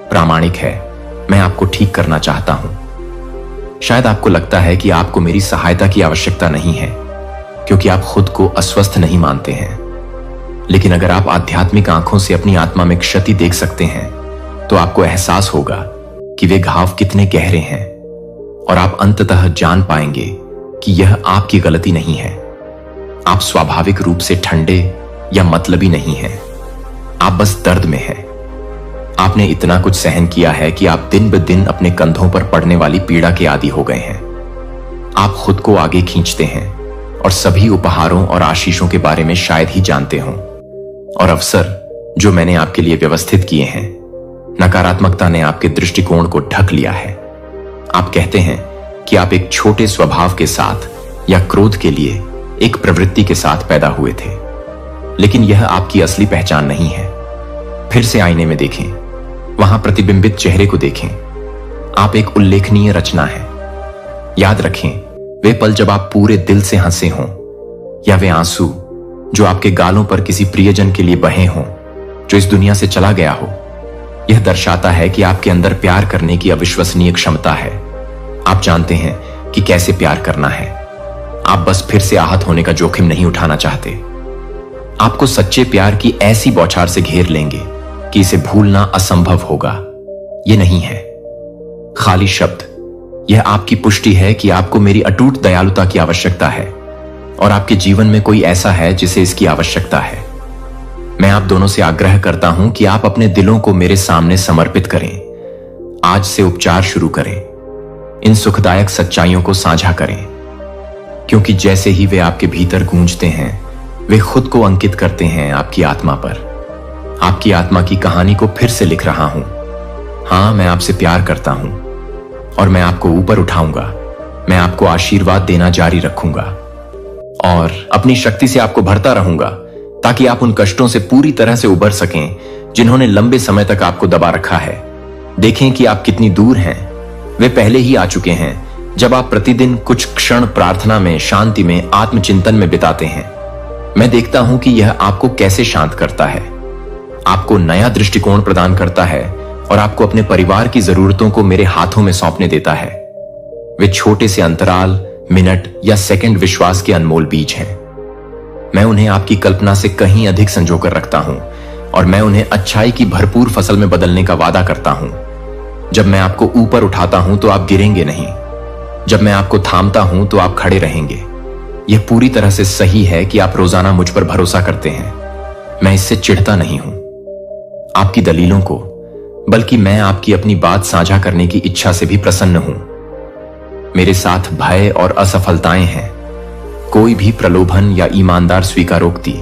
प्रामाणिक है, मैं आपको ठीक करना चाहता हूं। शायद आपको लगता है कि आपको मेरी सहायता की आवश्यकता नहीं है, क्योंकि आप खुद को अस्वस्थ नहीं मानते हैं। लेकिन अगर आप आध्यात्मिक आंखों से अपनी आत्मा में क्षति देख सकते हैं, तो आपको एहसास होगा कि वे घाव कितने गहरे हैं और आप अंततः जान पाएंगे कि यह आपकी गलती नहीं है। आप स्वाभाविक रूप से ठंडे या मतलबी नहीं हैं। आप बस दर्द में हैं। आपने इतना कुछ सहन किया है कि आप दिन ब दिन अपने कंधों पर पड़ने वाली पीड़ा के आदी हो गए हैं। आप खुद को आगे खींचते हैं और सभी उपहारों और आशीषों के बारे में शायद ही जानते हों। और अवसर जो मैंने आपके लिए व्यवस्थित किए हैं, नकारात्मकता ने आपके दृष्टिकोण को ढक लिया है। आप कहते हैं कि आप एक छोटे स्वभाव के साथ या क्रोध के लिए एक प्रवृत्ति के साथ पैदा हुए थे, लेकिन यह आपकी असली पहचान नहीं है। फिर से आईने में देखें, वहां प्रतिबिंबित चेहरे को देखें। आप एक उल्लेखनीय रचना है। याद रखें, वे पल जब आप पूरे दिल से हंसे हों, या वे आंसू जो आपके गालों पर किसी प्रियजन के लिए बहे हों जो इस दुनिया से चला गया हो, यह दर्शाता है कि आपके अंदर प्यार करने की अविश्वसनीय क्षमता है। आप जानते हैं कि कैसे प्यार करना है। आप बस फिर से आहत होने का जोखिम नहीं उठाना चाहते। आपको सच्चे प्यार की ऐसी बौछार से घेर लेंगे कि इसे भूलना असंभव होगा। यह नहीं है खाली शब्द, यह आपकी पुष्टि है कि आपको मेरी अटूट दयालुता की आवश्यकता है और आपके जीवन में कोई ऐसा है जिसे इसकी आवश्यकता है। मैं आप दोनों से आग्रह करता हूं कि आप अपने दिलों को मेरे सामने समर्पित करें। आज से उपचार शुरू करें। इन सुखदायक सच्चाइयों को साझा करें, क्योंकि जैसे ही वे आपके भीतर गूंजते हैं, वे खुद को अंकित करते हैं आपकी आत्मा पर। आपकी आत्मा की कहानी को फिर से लिख रहा हूं। हां, मैं आपसे प्यार करता हूं और मैं आपको ऊपर उठाऊंगा। मैं आपको आशीर्वाद देना जारी रखूंगा और अपनी शक्ति से आपको भरता रहूंगा, ताकि आप उन कष्टों से पूरी तरह से उबर सकें जिन्होंने लंबे समय तक आपको दबा रखा है। देखें कि आप कितनी दूर हैं। वे पहले ही आ चुके हैं जब आप प्रतिदिन कुछ क्षण प्रार्थना में, शांति में, आत्मचिंतन में बिताते हैं। मैं देखता हूं कि यह आपको कैसे शांत करता है, आपको नया दृष्टिकोण प्रदान करता है और आपको अपने परिवार की जरूरतों को मेरे हाथों में सौंपने देता है। वे छोटे से अंतराल, मिनट या सेकंड विश्वास के अनमोल बीज हैं। मैं उन्हें आपकी कल्पना से कहीं अधिक संजोकर रखता हूं और मैं उन्हें अच्छाई की भरपूर फसल में बदलने का वादा करता हूं। जब मैं आपको ऊपर उठाता हूं तो आप गिरेंगे नहीं। जब मैं आपको थामता हूं तो आप खड़े रहेंगे। यह पूरी तरह से सही है कि आप रोजाना मुझ पर भरोसा करते हैं। मैं इससे चिढ़ता नहीं हूं, आपकी दलीलों को, बल्कि मैं आपकी अपनी बात साझा करने की इच्छा से भी प्रसन्न हूं। मेरे साथ भय और असफलताएं हैं। कोई भी प्रलोभन या ईमानदार स्वीकारोक्ति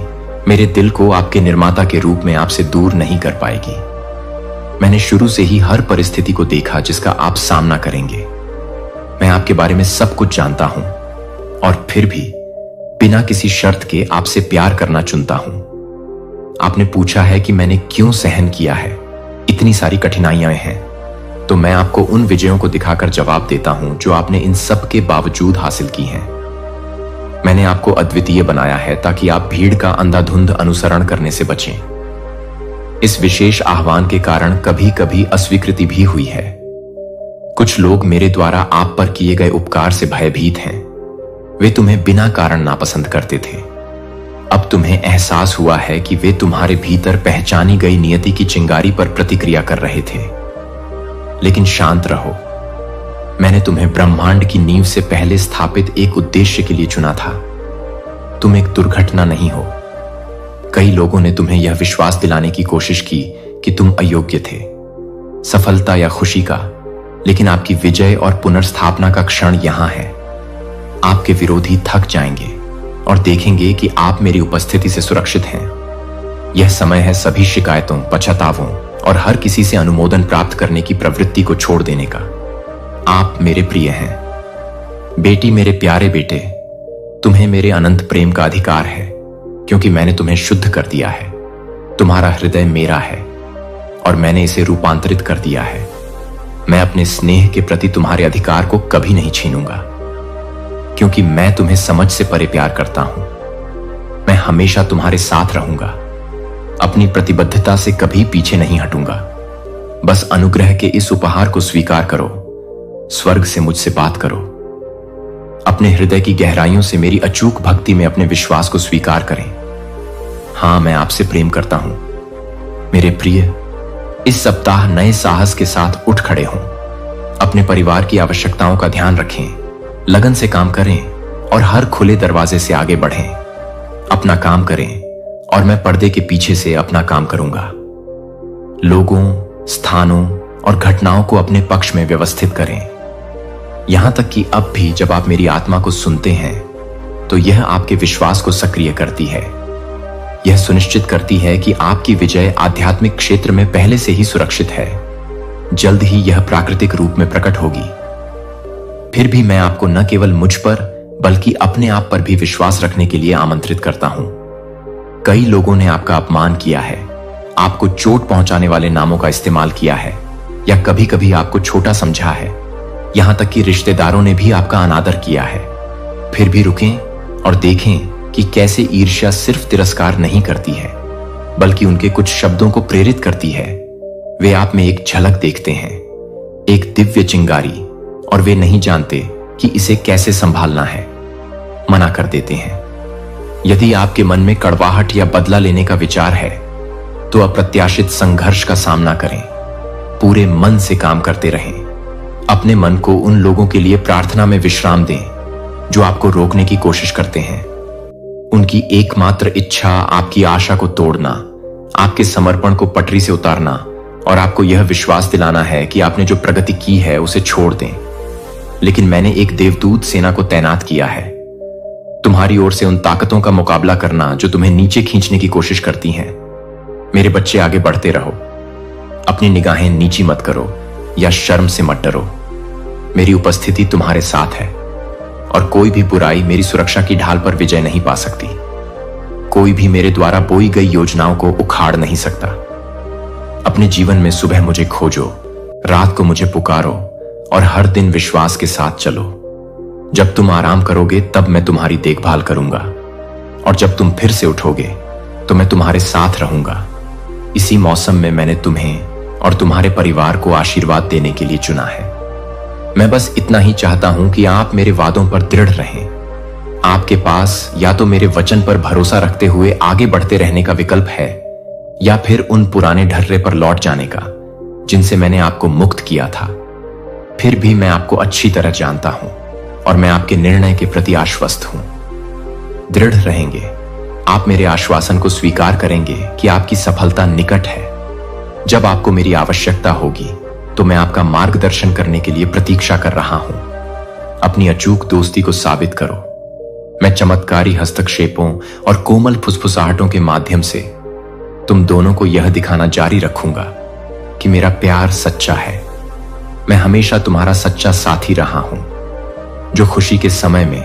मेरे दिल को आपके निर्माता के रूप में आपसे दूर नहीं कर पाएगी। मैंने शुरू से ही हर परिस्थिति को देखा जिसका आप सामना करेंगे। मैं आपके बारे में सब कुछ जानता हूं और फिर भी बिना किसी शर्त के आपसे प्यार करना चुनता हूं। आपने पूछा है कि मैंने क्यों सहन किया है। इतनी सारी कठिनाइयां हैं, तो मैं आपको उन विजयों को दिखाकर जवाब देता हूं जो आपने इन सब के बावजूद हासिल की हैं। मैंने आपको अद्वितीय बनाया है ताकि आप भीड़ का अंधाधुंध अनुसरण करने से बचें। इस विशेष आह्वान के कारण कभी कभी अस्वीकृति भी हुई है। कुछ लोग मेरे द्वारा आप पर किए गए उपकार से भयभीत हैं। वे तुम्हें बिना कारण नापसंद करते थे। अब तुम्हें एहसास हुआ है कि वे तुम्हारे भीतर पहचानी गई नियति की चिंगारी पर प्रतिक्रिया कर रहे थे। लेकिन शांत रहो। मैंने तुम्हें ब्रह्मांड की नींव से पहले स्थापित एक उद्देश्य के लिए चुना था। तुम एक दुर्घटना नहीं हो। कई लोगों ने तुम्हें यह विश्वास दिलाने की कोशिश की कि तुम अयोग्य थे, सफलता या खुशी का, लेकिन आपकी विजय और पुनर्स्थापना का क्षण यहां है। आपके विरोधी थक जाएंगे और देखेंगे कि आप मेरी उपस्थिति से सुरक्षित हैं। यह समय है सभी शिकायतों, पछतावों और हर किसी से अनुमोदन प्राप्त करने की प्रवृत्ति को छोड़ देने का। आप मेरे प्रिय हैं। बेटी, मेरे प्यारे बेटे, तुम्हें मेरे अनंत प्रेम का अधिकार है, क्योंकि मैंने तुम्हें शुद्ध कर दिया है। तुम्हारा हृदय मेरा है और मैंने इसे रूपांतरित कर दिया है। मैं अपने स्नेह के प्रति तुम्हारे अधिकार को कभी नहीं छीनूंगा, क्योंकि मैं तुम्हें समझ से परे प्यार करता हूं। मैं हमेशा तुम्हारे साथ रहूंगा। अपनी प्रतिबद्धता से कभी पीछे नहीं हटूंगा। बस अनुग्रह के इस उपहार को स्वीकार करो। स्वर्ग से मुझसे बात करो। अपने हृदय की गहराइयों से मेरी अचूक भक्ति में अपने विश्वास को स्वीकार करें। हां, मैं आपसे प्रेम करता हूं। मेरे प्रिय, इस सप्ताह नए साहस के साथ उठ खड़े हों। अपने परिवार की आवश्यकताओं का ध्यान रखें, लगन से काम करें और हर खुले दरवाजे से आगे बढ़ें। अपना काम करें और मैं पर्दे के पीछे से अपना काम करूंगा। लोगों, स्थानों और घटनाओं को अपने पक्ष में व्यवस्थित करें। यहां तक कि अब भी जब आप मेरी आत्मा को सुनते हैं तो यह आपके विश्वास को सक्रिय करती है। यह सुनिश्चित करती है कि आपकी विजय आध्यात्मिक क्षेत्र में पहले से ही सुरक्षित है। जल्द ही यह प्राकृतिक रूप में प्रकट होगी। फिर भी मैं आपको न केवल मुझ पर बल्कि अपने आप पर भी विश्वास रखने के लिए आमंत्रित करता हूं। कई लोगों ने आपका अपमान किया है, आपको चोट पहुंचाने वाले नामों का इस्तेमाल किया है, या कभी कभी आपको छोटा समझा है। यहां तक कि रिश्तेदारों ने भी आपका अनादर किया है। फिर भी रुकें और देखें कि कैसे ईर्ष्या सिर्फ तिरस्कार नहीं करती है, बल्कि उनके कुछ शब्दों को प्रेरित करती है। वे आप में एक झलक देखते हैं, एक दिव्य चिंगारी, और वे नहीं जानते कि इसे कैसे संभालना है। मना कर देते हैं। यदि आपके मन में कड़वाहट या बदला लेने का विचार है, तो अप्रत्याशित संघर्ष का सामना करें। पूरे मन से काम करते रहें। अपने मन को उन लोगों के लिए प्रार्थना में विश्राम दें जो आपको रोकने की कोशिश करते हैं। उनकी एकमात्र इच्छा आपकी आशा को तोड़ना, आपके समर्पण को पटरी से उतारना और आपको यह विश्वास दिलाना है कि आपने जो प्रगति की है उसे छोड़ दें। लेकिन मैंने एक देवदूत सेना को तैनात किया है, तुम्हारी ओर से उन ताकतों का मुकाबला करना जो तुम्हें नीचे खींचने की कोशिश करती हैं। मेरे बच्चे, आगे बढ़ते रहो। अपनी निगाहें नीची मत करो या शर्म से मत डरो। मेरी उपस्थिति तुम्हारे साथ है और कोई भी बुराई मेरी सुरक्षा की ढाल पर विजय नहीं पा सकती। कोई भी मेरे द्वारा बोई गई योजनाओं को उखाड़ नहीं सकता। अपने जीवन में सुबह मुझे खोजो, रात को मुझे पुकारो और हर दिन विश्वास के साथ चलो। जब तुम आराम करोगे तब मैं तुम्हारी देखभाल करूंगा, और जब तुम फिर से उठोगे तो मैं तुम्हारे साथ रहूंगा। इसी मौसम में मैंने तुम्हें और तुम्हारे परिवार को आशीर्वाद देने के लिए चुना है। मैं बस इतना ही चाहता हूं कि आप मेरे वादों पर दृढ़ रहें। आपके पास या तो मेरे वचन पर भरोसा रखते हुए आगे बढ़ते रहने का विकल्प है, या फिर उन पुराने ढर्रे पर लौट जाने का जिनसे मैंने आपको मुक्त किया था। फिर भी मैं आपको अच्छी तरह जानता हूं और मैं आपके निर्णय के प्रति आश्वस्त हूं। दृढ़ रहेंगे। आप मेरे आश्वासन को स्वीकार करेंगे कि आपकी सफलता निकट है। जब आपको मेरी आवश्यकता होगी तो मैं आपका मार्गदर्शन करने के लिए प्रतीक्षा कर रहा हूं। अपनी अचूक दोस्ती को साबित करो। मैं चमत्कारी हस्तक्षेपों और कोमल फुसफुसाहटों के माध्यम से तुम दोनों को यह दिखाना जारी रखूंगा कि मेरा प्यार सच्चा है। मैं हमेशा तुम्हारा सच्चा साथी रहा हूं, जो खुशी के समय में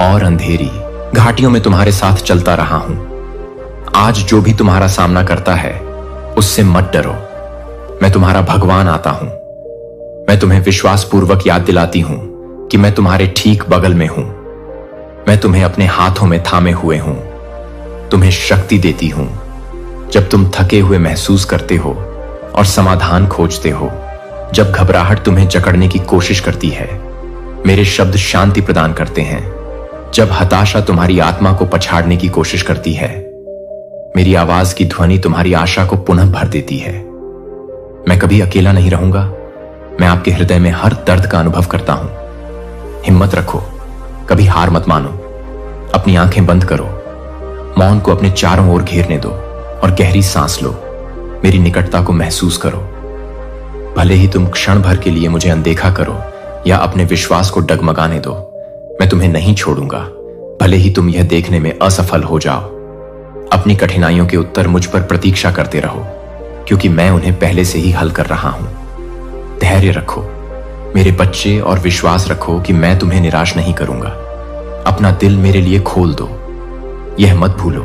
और अंधेरी घाटियों में तुम्हारे साथ चलता रहा हूं। आज जो भी तुम्हारा सामना करता है उससे मत डरो। मैं तुम्हारा भगवान आता हूं। मैं तुम्हें विश्वासपूर्वक याद दिलाती हूं कि मैं तुम्हारे ठीक बगल में हूं। मैं तुम्हें अपने हाथों में थामे हुए हूं। तुम्हें शक्ति देती हूं जब तुम थके हुए महसूस करते हो और समाधान खोजते हो। जब घबराहट तुम्हें जकड़ने की कोशिश करती है, मेरे शब्द शांति प्रदान करते हैं। जब हताशा तुम्हारी आत्मा को पछाड़ने की कोशिश करती है, मेरी आवाज की ध्वनि तुम्हारी आशा को पुनः भर देती है। मैं कभी अकेला नहीं रहूंगा। मैं आपके हृदय में हर दर्द का अनुभव करता हूं। हिम्मत रखो, कभी हार मत मानो। अपनी आंखें बंद करो, मौन को अपने चारों ओर घेरने दो और गहरी सांस लो। मेरी निकटता को महसूस करो। भले ही तुम क्षण भर के लिए मुझे अनदेखा करो या अपने विश्वास को डगमगाने दो, मैं तुम्हें नहीं छोड़ूंगा। भले ही तुम यह देखने में असफल हो जाओ। अपनी कठिनाइयों के उत्तर मुझ पर प्रतीक्षा करते रहो, क्योंकि मैं उन्हें पहले से ही हल कर रहा हूं। धैर्य रखो मेरे बच्चे, और विश्वास रखो कि मैं तुम्हें निराश नहीं करूंगा। अपना दिल मेरे लिए खोल दो। यह मत भूलो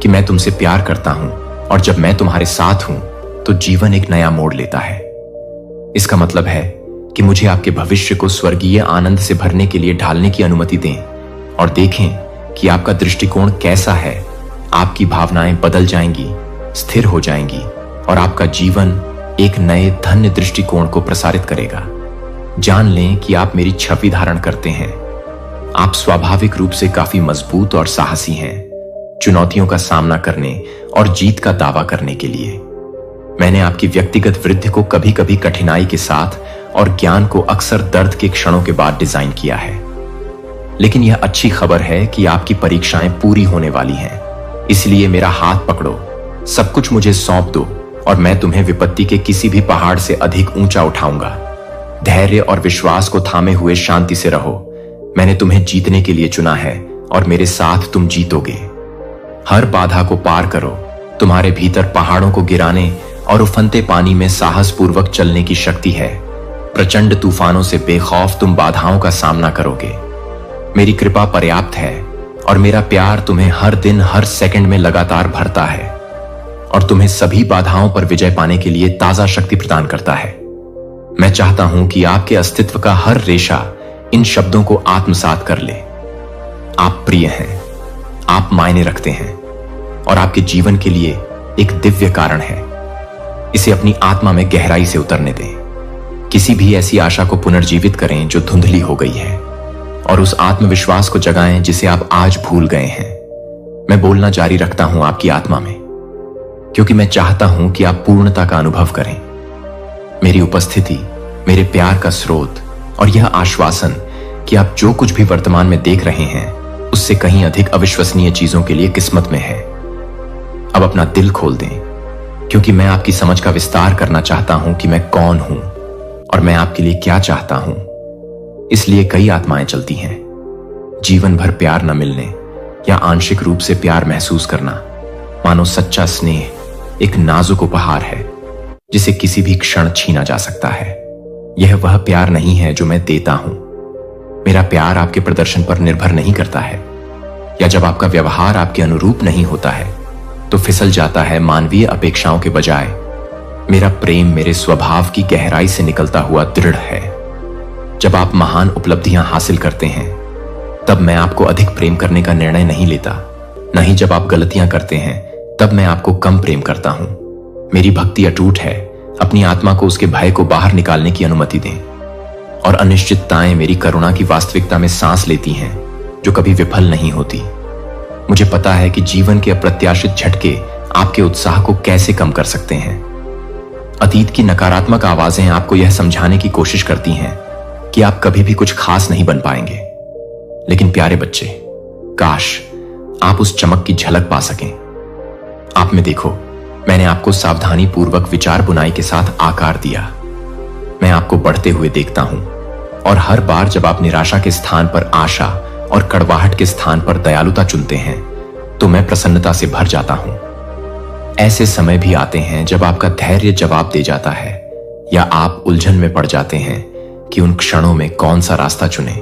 कि मैं तुमसे प्यार करता हूं, और जब मैं तुम्हारे साथ हूं तो जीवन एक नया मोड़ लेता है। इसका मतलब है कि मुझे आपके भविष्य को स्वर्गीय आनंद से भरने के लिए ढालने की अनुमति दें, और देखें कि आपका दृष्टिकोण कैसा है। आपकी भावनाएं बदल जाएंगी, स्थिर हो जाएंगी, और आपका जीवन एक नए धन्य दृष्टिकोण को प्रसारित करेगा। जान लें कि आप मेरी छवि धारण करते हैं। आप स्वाभाविक रूप से काफी मजबूत और साहसी हैं, चुनौतियों का सामना करने और जीत का दावा करने के लिए। मैंने आपकी व्यक्तिगत वृद्धि को कभी कभी कठिनाई के साथ और ज्ञान को अक्सर दर्द के क्षणों के बाद डिजाइन किया है। लेकिन यह अच्छी खबर है कि आपकी परीक्षाएं पूरी होने वाली हैं। इसलिए मेरा हाथ पकड़ो, सब कुछ मुझे सौंप दो, और मैं तुम्हें विपत्ति के किसी भी पहाड़ से अधिक ऊंचा उठाऊंगा। धैर्य और विश्वास को थामे हुए शांति से रहो। मैंने तुम्हें जीतने के लिए चुना है, और मेरे साथ तुम जीतोगे। हर बाधा को पार करो। तुम्हारे भीतर पहाड़ों को गिराने और उफनते पानी में साहसपूर्वक चलने की शक्ति है। प्रचंड तूफानों से बेखौफ तुम बाधाओं का सामना करोगे। मेरी कृपा पर्याप्त है और मेरा प्यार तुम्हें हर दिन हर सेकंड में लगातार भरता है और तुम्हें सभी बाधाओं पर विजय पाने के लिए ताजा शक्ति प्रदान करता है। मैं चाहता हूं कि आपके अस्तित्व का हर रेशा इन शब्दों को आत्मसात कर ले। आप प्रिय हैं, आप मायने रखते हैं और आपके जीवन के लिए एक दिव्य कारण है। इसे अपनी आत्मा में गहराई से उतरने दें। किसी भी ऐसी आशा को पुनर्जीवित करें जो धुंधली हो गई है और उस आत्मविश्वास को जगाएं जिसे आप आज भूल गए हैं। मैं बोलना जारी रखता हूं आपकी आत्मा में, क्योंकि मैं चाहता हूं कि आप पूर्णता का अनुभव करें। मेरी उपस्थिति, मेरे प्यार का स्रोत और यह आश्वासन कि आप जो कुछ भी वर्तमान में देख रहे हैं उससे कहीं अधिक अविश्वसनीय चीजों के लिए किस्मत में है। अब अपना दिल खोल दें, क्योंकि मैं आपकी समझ का विस्तार करना चाहता हूं कि मैं कौन हूं और मैं आपके लिए क्या चाहता हूं। इसलिए कई आत्माएं चलती हैं। जीवन भर प्यार न मिलने या आंशिक रूप से प्यार महसूस करना मानो सच्चा स्नेह एक नाजुक उपहार है जिसे किसी भी क्षण छीना जा सकता है। यह वह प्यार नहीं है जो मैं देता हूं। मेरा प्यार आपके प्रदर्शन पर निर्भर नहीं करता है, या जब आपका व्यवहार आपके अनुरूप नहीं होता है तो फिसल जाता है मानवीय अपेक्षाओं के बजाय। मेरा प्रेम मेरे स्वभाव की गहराई से निकलता हुआ दृढ़ है। जब आप महान उपलब्धियां हासिल करते हैं तब मैं आपको अधिक प्रेम करने का निर्णय नहीं लेता, न ही जब आप गलतियां करते हैं तब मैं आपको कम प्रेम करता हूं। मेरी भक्ति अटूट है। अपनी आत्मा को उसके भय को बाहर निकालने की अनुमति दें और अनिश्चितताएं मेरी करुणा की वास्तविकता में सांस लेती हैं जो कभी विफल नहीं होती। मुझे पता है कि जीवन के अप्रत्याशित झटके आपके उत्साह को कैसे कम कर सकते हैं। अतीत की नकारात्मक आवाजें आपको यह समझाने की कोशिश करती हैं कि आप कभी भी कुछ खास नहीं बन पाएंगे। लेकिन प्यारे बच्चे, काश आप उस चमक की झलक पा सकें। आप में देखो, मैंने आपको सावधानी पूर्वक विचार बुनाई के साथ आकार दिया। मैं आपको बढ़ते हुए देखता हूं और हर बार जब आप निराशा के स्थान पर आशा और कड़वाहट के स्थान पर दयालुता चुनते हैं तो मैं प्रसन्नता से भर जाता हूं। ऐसे समय भी आते हैं जब आपका धैर्य जवाब दे जाता है या आप उलझन में पड़ जाते हैं कि उन क्षणों में कौन सा रास्ता चुने।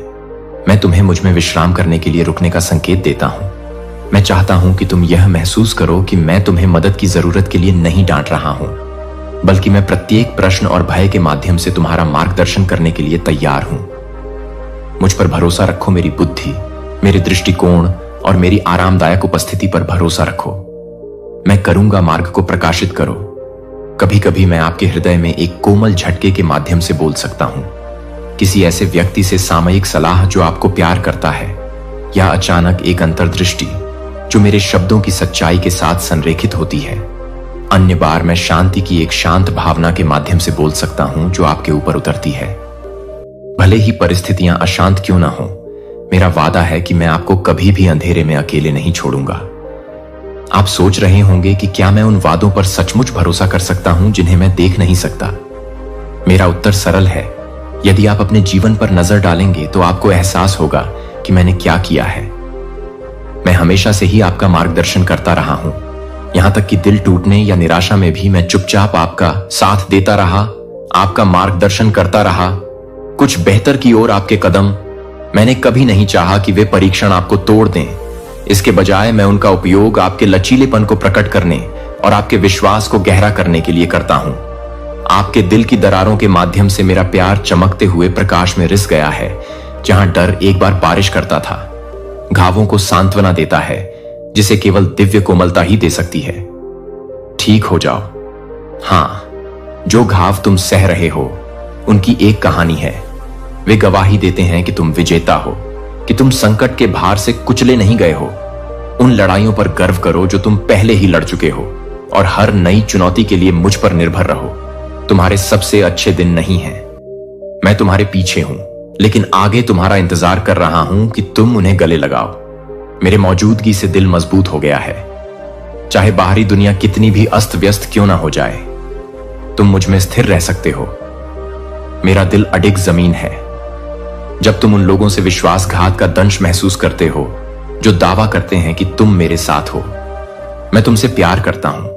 मैं तुम्हें मुझ में विश्राम करने के लिए रुकने का संकेत देता हूं। मैं चाहता हूं कि तुम यह महसूस करो कि मैं तुम्हें मदद की जरूरत के लिए नहीं डांट रहा हूं, बल्कि मैं प्रत्येक प्रश्न और भय के माध्यम से तुम्हारा मार्गदर्शन करने के लिए तैयार हूं। मुझ पर भरोसा रखो। मेरी बुद्धि, मेरे दृष्टिकोण और मेरी आरामदायक उपस्थिति पर भरोसा रखो। मैं करूंगा मार्ग को प्रकाशित करो। कभी कभी मैं आपके हृदय में एक कोमल झटके के माध्यम से बोल सकता हूं, किसी ऐसे व्यक्ति से सामयिक सलाह जो आपको प्यार करता है, या अचानक एक अंतर्दृष्टि जो मेरे शब्दों की सच्चाई के साथ संरेखित होती है। अन्य बार मैं शांति की एक शांत भावना के माध्यम से बोल सकता हूं जो आपके ऊपर उतरती है। भले ही परिस्थितियां अशांत क्यों ना हो, मेरा वादा है कि मैं आपको कभी भी अंधेरे में अकेले नहीं छोड़ूंगा। आप सोच रहे होंगे कि क्या मैं उन वादों पर सचमुच भरोसा कर सकता हूं जिन्हें मैं देख नहीं सकता। मेरा उत्तर सरल है। यदि आप अपने जीवन पर नजर डालेंगे तो आपको एहसास होगा कि मैंने क्या किया है। मैं हमेशा से ही आपका मार्गदर्शन करता रहा हूं, यहां तक कि दिल टूटने या निराशा में भी मैं चुपचाप आपका साथ देता रहा, आपका मार्गदर्शन करता रहा। कुछ बेहतर की ओर आपके कदम। मैंने कभी नहीं चाहा कि वे परीक्षण आपको तोड़ दें। इसके बजाय मैं उनका उपयोग आपके लचीलेपन को प्रकट करने और आपके विश्वास को गहरा करने के लिए करता हूं। आपके दिल की दरारों के माध्यम से मेरा प्यार चमकते हुए प्रकाश में रिस गया है। जहां डर एक बार बारिश करता था, घावों को सांत्वना देता है जिसे केवल दिव्य कोमलता ही दे सकती है। ठीक हो जाओ। हां, जो घाव तुम सह रहे हो उनकी एक कहानी है। वे गवाही देते हैं कि तुम विजेता हो, कि तुम संकट के भार से कुचले नहीं गए हो। उन लड़ाइयों पर गर्व करो जो तुम पहले ही लड़ चुके हो और हर नई चुनौती के लिए मुझ पर निर्भर रहो। तुम्हारे सबसे अच्छे दिन नहीं हैं। मैं तुम्हारे पीछे हूं, लेकिन आगे तुम्हारा इंतजार कर रहा हूं कि तुम उन्हें गले लगाओ। मेरे मौजूदगी से दिल मजबूत हो गया है। चाहे बाहरी दुनिया कितनी भी अस्त व्यस्त क्यों ना हो जाए, तुम मुझ में स्थिर रह सकते हो। मेरा दिल अडिग जमीन है। जब तुम उन लोगों से विश्वासघात का दंश महसूस करते हो जो दावा करते हैं कि तुम मेरे साथ हो, मैं तुमसे प्यार करता हूं।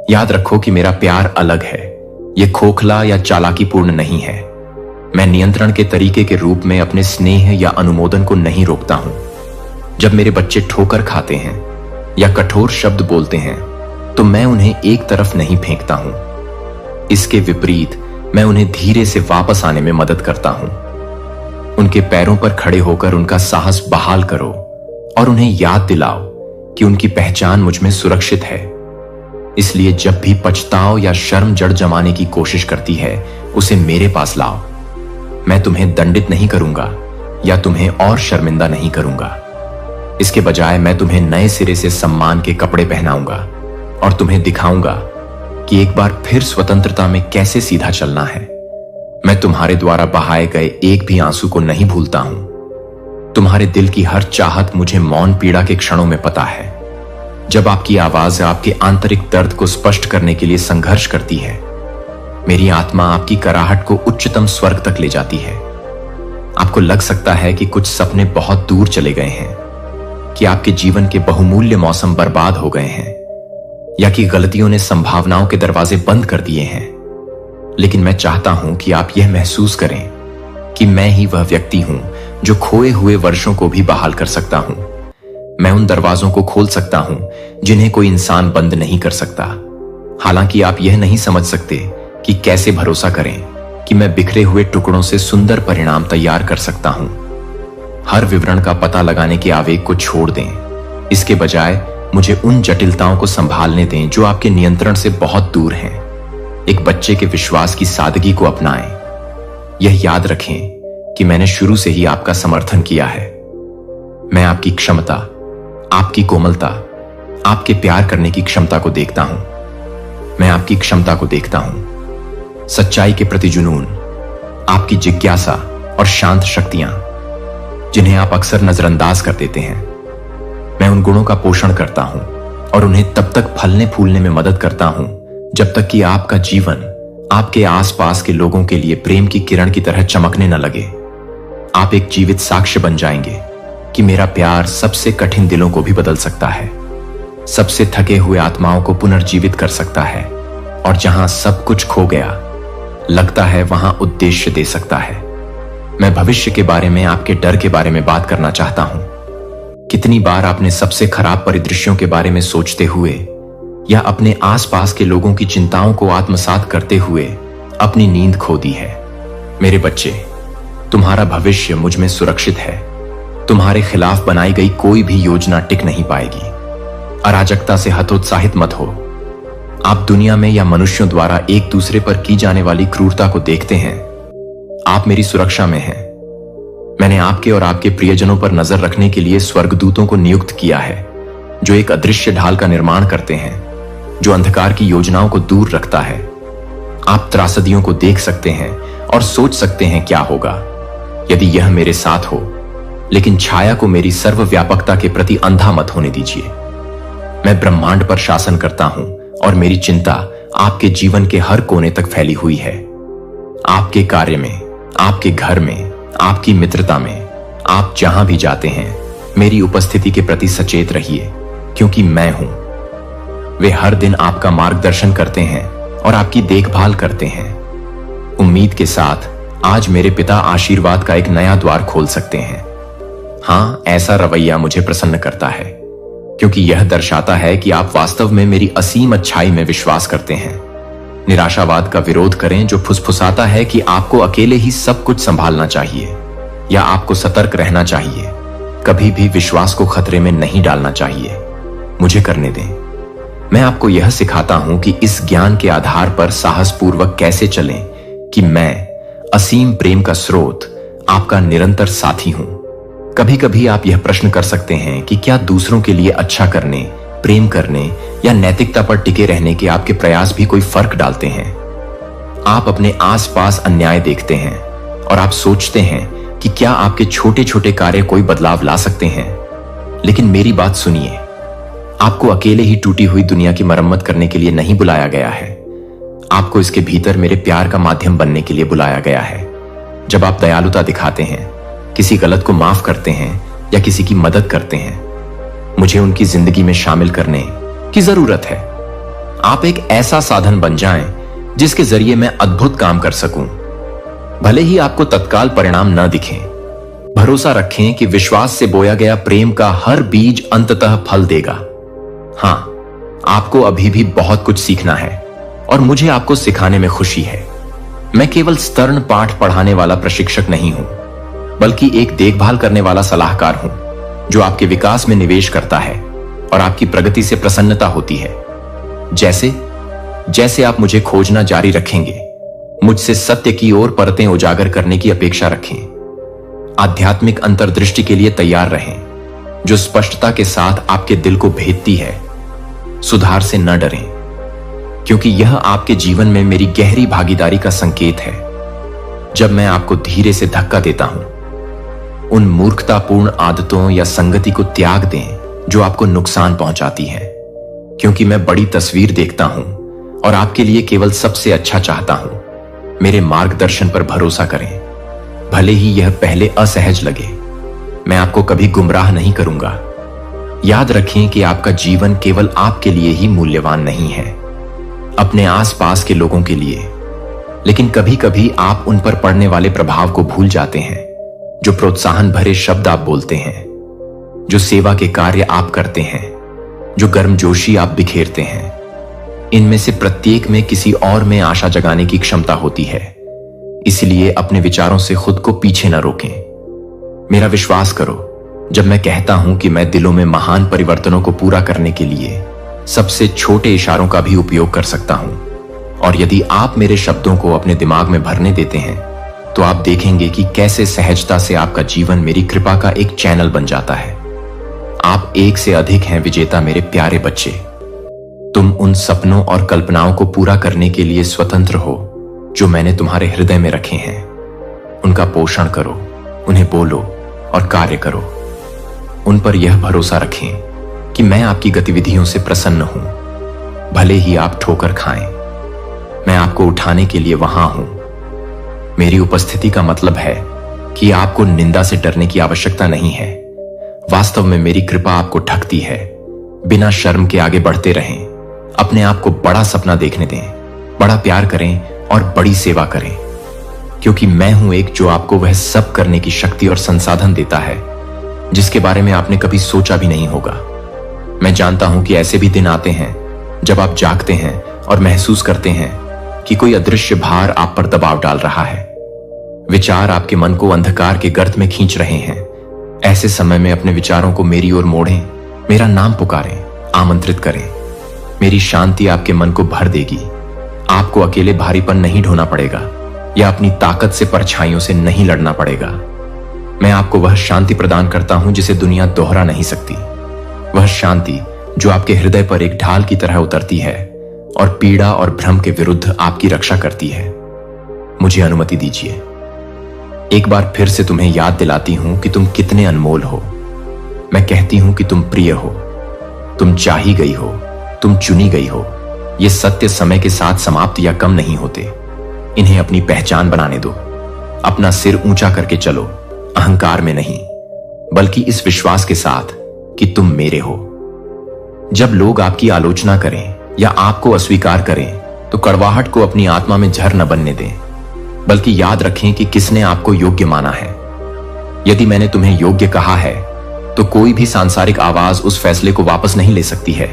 याद रखो कि मेरा प्यार अलग है। यह खोखला या चालाकीपूर्ण नहीं है। मैं नियंत्रण के तरीके के रूप में अपने स्नेह या अनुमोदन को नहीं रोकता हूं। जब मेरे बच्चे ठोकर खाते हैं या कठोर शब्द बोलते हैं तो मैं उन्हें एक तरफ नहीं फेंकता हूं। इसके विपरीत मैं उन्हें धीरे से वापस आने में मदद करता हूं। उनके पैरों पर खड़े होकर उनका साहस बहाल करो और उन्हें याद दिलाओ कि उनकी पहचान मुझ में सुरक्षित है। इसलिए जब भी पछताओ या शर्म जड़ जमाने की कोशिश करती है, उसे मेरे पास लाओ। मैं तुम्हें दंडित नहीं करूंगा या तुम्हें और शर्मिंदा नहीं करूंगा। इसके बजाय मैं तुम्हें नए सिरे से सम्मान के कपड़े पहनाऊंगा और तुम्हें दिखाऊंगा कि एक बार फिर स्वतंत्रता में कैसे सीधा चलना है। मैं तुम्हारे द्वारा बहाए गए एक भी आंसू को नहीं भूलता हूं। तुम्हारे दिल की हर चाहत मुझे मौन पीड़ा के क्षणों में पता है। जब आपकी आवाज आपके आंतरिक दर्द को स्पष्ट करने के लिए संघर्ष करती है, मेरी आत्मा आपकी कराहट को उच्चतम स्वर्ग तक ले जाती है। आपको लग सकता है कि कुछ सपने बहुत दूर चले गए हैं, कि आपके जीवन के बहुमूल्य मौसम बर्बाद हो गए हैं, या कि गलतियों ने संभावनाओं के दरवाजे बंद कर दिए हैं। लेकिन मैं चाहता हूं कि आप यह महसूस करें कि मैं ही वह व्यक्ति हूं जो खोए हुए वर्षों को भी बहाल कर सकता हूं। मैं उन दरवाजों को खोल सकता हूं जिन्हें कोई इंसान बंद नहीं कर सकता। हालांकि आप यह नहीं समझ सकते कि कैसे भरोसा करें कि मैं बिखरे हुए टुकड़ों से सुंदर परिणाम तैयार कर सकता हूं। हर विवरण का पता लगाने के आवेग को छोड़ दें। इसके बजाय मुझे उन जटिलताओं को संभालने दें जो आपके नियंत्रण से बहुत दूर हैं। एक बच्चे के विश्वास की सादगी को अपनाएं। यह याद रखें कि मैंने शुरू से ही आपका समर्थन किया है। मैं आपकी क्षमता, आपकी कोमलता, आपके प्यार करने की क्षमता को देखता हूं। मैं आपकी क्षमता को देखता हूं। सच्चाई के प्रति जुनून, आपकी जिज्ञासा और शांत शक्तियां जिन्हें आप अक्सर नजरअंदाज कर देते हैं। मैं उन गुणों का पोषण करता हूं और उन्हें तब तक फलने फूलने में मदद करता हूं जब तक कि आपका जीवन आपके आसपास के लोगों के लिए प्रेम की किरण की तरह चमकने न लगे। आप एक जीवित साक्ष्य बन जाएंगे कि मेरा प्यार सबसे कठिन दिलों को भी बदल सकता है, सबसे थके हुए आत्माओं को पुनर्जीवित कर सकता है, और जहां सब कुछ खो गया लगता है वहां उद्देश्य दे सकता है। मैं भविष्य के बारे में आपके डर के बारे में बात करना चाहता हूं। कितनी बार आपने सबसे खराब परिदृश्यों के बारे में सोचते हुए या अपने आसपास के लोगों की चिंताओं को आत्मसात करते हुए अपनी नींद खो दी है। मेरे बच्चे, तुम्हारा भविष्य मुझ में सुरक्षित है। तुम्हारे खिलाफ बनाई गई कोई भी योजना टिक नहीं पाएगी। अराजकता से हतोत्साहित मत हो। आप दुनिया में या मनुष्यों द्वारा एक दूसरे पर की जाने वाली क्रूरता को देखते हैं। आप मेरी सुरक्षा में हैं। मैंने आपके और आपके प्रियजनों पर नजर रखने के लिए स्वर्गदूतों को नियुक्त किया है, जो एक अदृश्य ढाल का निर्माण करते हैं, जो अंधकार की योजनाओं को दूर रखता है। आप त्रासदियों को देख सकते हैं और सोच सकते हैं क्या होगा यदि यह मेरे साथ हो, लेकिन छाया को मेरी सर्वव्यापकता के प्रति अंधा मत होने दीजिए। मैं ब्रह्मांड पर शासन करता हूं और मेरी चिंता आपके जीवन के हर कोने तक फैली हुई है। आपके कार्य में, आपके घर में, आपकी मित्रता में, आप जहां भी जाते हैं, मेरी उपस्थिति के प्रति सचेत रहिए, क्योंकि मैं हूं। वे हर दिन आपका मार्गदर्शन करते हैं और आपकी देखभाल करते हैं। उम्मीद के साथ आज मेरे पिता आशीर्वाद का एक नया द्वार खोल सकते हैं। हां, ऐसा रवैया मुझे प्रसन्न करता है, क्योंकि यह दर्शाता है कि आप वास्तव में मेरी असीम अच्छाई में विश्वास करते हैं। निराशावाद का विरोध करें जो फुसफुसाता है कि आपको अकेले ही सब कुछ संभालना चाहिए या आपको सतर्क रहना चाहिए। कभी भी विश्वास को खतरे में नहीं डालना चाहिए। मुझे करने दें। मैं आपको यह सिखाता हूं कि इस ज्ञान के आधार पर साहसपूर्वक कैसे चलें कि मैं असीम प्रेम का स्रोत, आपका निरंतर साथी हूं। कभी कभी आप यह प्रश्न कर सकते हैं कि क्या दूसरों के लिए अच्छा करने, प्रेम करने या नैतिकता पर टिके रहने के आपके प्रयास भी कोई फर्क डालते हैं? आप अपने आसपास अन्याय देखते हैं और आप सोचते हैं कि क्या आपके छोटे छोटे कार्य कोई बदलाव ला सकते हैं। लेकिन मेरी बात सुनिए, आपको अकेले ही टूटी हुई दुनिया की मरम्मत करने के लिए नहीं बुलाया गया है। आपको इसके भीतर मेरे प्यार का माध्यम बनने के लिए बुलाया गया है। जब आप दयालुता दिखाते हैं, किसी गलत को माफ करते हैं या किसी की मदद करते हैं, मुझे उनकी जिंदगी में शामिल करने की जरूरत है। आप एक ऐसा साधन बन जाएं जिसके जरिए मैं अद्भुत काम कर सकूं। भले ही आपको तत्काल परिणाम न दिखें, भरोसा रखें कि विश्वास से बोया गया प्रेम का हर बीज अंततः फल देगा। हां, आपको अभी भी बहुत कुछ सीखना है और मुझे आपको सिखाने में खुशी है। मैं केवल स्तर्ण पाठ पढ़ाने वाला प्रशिक्षक नहीं हूं, बल्कि एक देखभाल करने वाला सलाहकार हूं जो आपके विकास में निवेश करता है और आपकी प्रगति से प्रसन्नता होती है। जैसे जैसे आप मुझे खोजना जारी रखेंगे, मुझसे सत्य की ओर परतें उजागर करने की अपेक्षा रखें। आध्यात्मिक अंतर्दृष्टि के लिए तैयार रहें जो स्पष्टता के साथ आपके दिल को भेदती है। सुधार से न डरें, क्योंकि यह आपके जीवन में मेरी गहरी भागीदारी का संकेत है। जब मैं आपको धीरे से धक्का देता हूं, उन मूर्खतापूर्ण आदतों या संगति को त्याग दें जो आपको नुकसान पहुंचाती है, क्योंकि मैं बड़ी तस्वीर देखता हूं और आपके लिए केवल सबसे अच्छा चाहता हूं। मेरे मार्गदर्शन पर भरोसा करें, भले ही यह पहले असहज लगे। मैं आपको कभी गुमराह नहीं करूंगा। याद रखें कि आपका जीवन केवल आपके लिए ही मूल्यवान नहीं है, अपने आसपास के लोगों के लिए। लेकिन कभी कभी आप उन पर पड़ने वाले प्रभाव को भूल जाते हैं, जो प्रोत्साहन भरे शब्द आप बोलते हैं, जो सेवा के कार्य आप करते हैं, जो गर्मजोशी आप बिखेरते हैं। इनमें से प्रत्येक में किसी और में आशा जगाने की क्षमता होती है। इसलिए अपने विचारों से खुद को पीछे न रोकें। मेरा विश्वास करो जब मैं कहता हूं कि मैं दिलों में महान परिवर्तनों को पूरा करने के लिए सबसे छोटे इशारों का भी उपयोग कर सकता हूं। और यदि आप मेरे शब्दों को अपने दिमाग में भरने देते हैं, तो आप देखेंगे कि कैसे सहजता से आपका जीवन मेरी कृपा का एक चैनल बन जाता है। आप एक से अधिक हैं विजेता, मेरे प्यारे बच्चे। तुम उन सपनों और कल्पनाओं को पूरा करने के लिए स्वतंत्र हो जो मैंने तुम्हारे हृदय में रखे हैं। उनका पोषण करो, उन्हें बोलो और कार्य करो। उन पर यह भरोसा रखें कि मैं आपकी गतिविधियों से प्रसन्न हूं। भले ही आप ठोकर खाएं, मैं आपको उठाने के लिए वहां हूं। मेरी उपस्थिति का मतलब है कि आपको निंदा से डरने की आवश्यकता नहीं है। वास्तव में मेरी कृपा आपको ढकती है। बिना शर्म के आगे बढ़ते रहें। अपने आप को बड़ा सपना देखने दें, बड़ा प्यार करें और बड़ी सेवा करें, क्योंकि मैं हूं एक जो आपको वह सब करने की शक्ति और संसाधन देता है जिसके बारे में आपने कभी सोचा भी नहीं होगा। मैं जानता हूं कि ऐसे भी दिन आते हैं जब आप जागते हैं और महसूस करते हैं कि कोई अदृश्य भार आप पर दबाव डाल रहा है। विचार आपके मन को अंधकार के गर्त में खींच रहे हैं। ऐसे समय में अपने विचारों को मेरी ओर मोड़ें, मेरा नाम पुकारें, आमंत्रित करें। मेरी शांति आपके मन को भर देगी। आपको अकेले भारीपन नहीं ढोना पड़ेगा या अपनी ताकत से परछाइयों से नहीं लड़ना पड़ेगा। मैं आपको वह शांति प्रदान करता हूं जिसे दुनिया दोहरा नहीं सकती। वह शांति जो आपके हृदय पर एक ढाल की तरह उतरती है और पीड़ा और भ्रम के विरुद्ध आपकी रक्षा करती है। मुझे अनुमति दीजिए, एक बार फिर से तुम्हें याद दिलाती हूं कि तुम कितने अनमोल हो। मैं कहती हूं कि तुम प्रिय हो, तुम चाही गई हो, तुम चुनी गई हो। ये सत्य समय के साथ समाप्त या कम नहीं होते। इन्हें अपनी पहचान बनाने दो। अपना सिर ऊंचा करके चलो, अहंकार में नहीं, बल्कि इस विश्वास के साथ कि तुम मेरे हो। जब लोग आपकी आलोचना करें या आपको अस्वीकार करें, तो कड़वाहट को अपनी आत्मा में झर न बनने दें, बल्कि याद रखें कि किसने आपको योग्य माना है। यदि मैंने तुम्हें योग्य कहा है, तो कोई भी सांसारिक आवाज उस फैसले को वापस नहीं ले सकती है।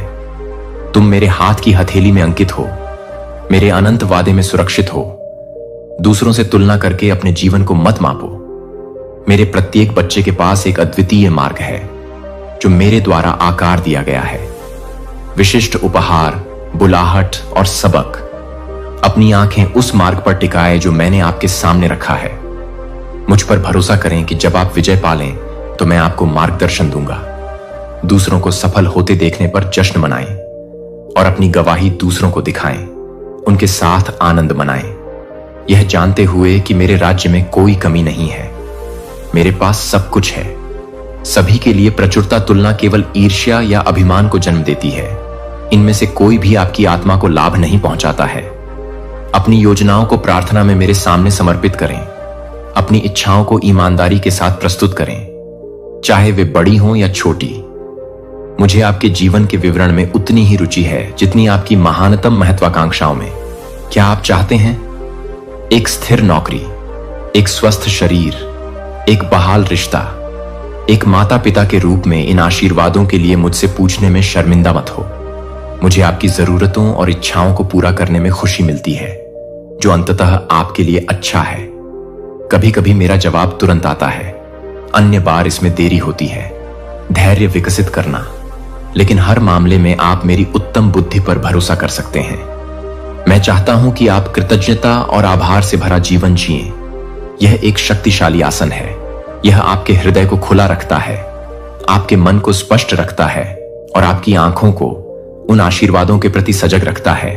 तुम मेरे हाथ की हथेली में अंकित हो, मेरे अनंत वादे में सुरक्षित हो। दूसरों से तुलना करके अपने जीवन को मत मापो। मेरे प्रत्येक बच्चे के पास एक अद्वितीय मार्ग है जो मेरे द्वारा आकार दिया गया है। विशिष्ट उपहार, बुलाहट और सबक। अपनी आंखें उस मार्ग पर टिकाए जो मैंने आपके सामने रखा है। मुझ पर भरोसा करें कि जब आप विजय पालें तो मैं आपको मार्गदर्शन दूंगा। दूसरों को सफल होते देखने पर जश्न मनाएं और अपनी गवाही दूसरों को दिखाएं। उनके साथ आनंद मनाएं, यह जानते हुए कि मेरे राज्य में कोई कमी नहीं है। मेरे पास सब कुछ है। सभी के लिए प्रचुरता तुलना केवल ईर्ष्या या अभिमान को जन्म देती है। इनमें से कोई भी आपकी आत्मा को लाभ नहीं पहुंचाता है। अपनी योजनाओं को प्रार्थना में मेरे सामने समर्पित करें। अपनी इच्छाओं को ईमानदारी के साथ प्रस्तुत करें, चाहे वे बड़ी हों या छोटी। मुझे आपके जीवन के विवरण में उतनी ही रुचि है जितनी आपकी महानतम महत्वाकांक्षाओं में। क्या आप चाहते हैं एक स्थिर नौकरी, एक स्वस्थ शरीर, एक बहाल रिश्ता, एक माता पिता के रूप में इन आशीर्वादों के लिए मुझसे पूछने में शर्मिंदा मत हो। मुझे आपकी जरूरतों और इच्छाओं को पूरा करने में खुशी मिलती है, जो अंततः आपके लिए अच्छा है। कभी कभी मेरा जवाब तुरंत आता है, अन्य बार इसमें देरी होती है। धैर्य विकसित करना, लेकिन हर मामले में आप मेरी उत्तम बुद्धि पर भरोसा कर सकते हैं। मैं चाहता हूं कि आप कृतज्ञता और आभार से भरा जीवन जिएं। यह एक शक्तिशाली आसन है। यह आपके हृदय को खुला रखता है, आपके मन को स्पष्ट रखता है और आपकी आंखों को उन आशीर्वादों के प्रति सजग रखता है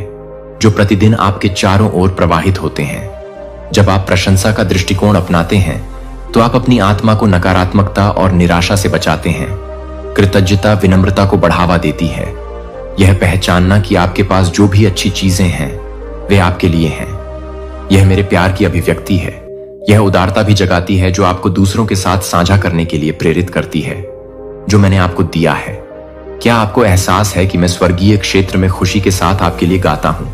जो प्रतिदिन आपके चारों ओर प्रवाहित होते हैं। जब आप प्रशंसा का दृष्टिकोण अपनाते हैं तो आप अपनी आत्मा को नकारात्मकता और निराशा से बचाते हैं। कृतज्ञता विनम्रता को बढ़ावा देती है। यह पहचानना कि आपके पास जो भी अच्छी चीजें हैं वे आपके लिए हैं। यह मेरे प्यार की अभिव्यक्ति है। यह उदारता भी जगाती है जो आपको दूसरों के साथ साझा करने के लिए प्रेरित करती है, जो मैंने आपको दिया है। क्या आपको एहसास है कि मैं स्वर्गीय क्षेत्र में खुशी के साथ आपके लिए गाता हूं?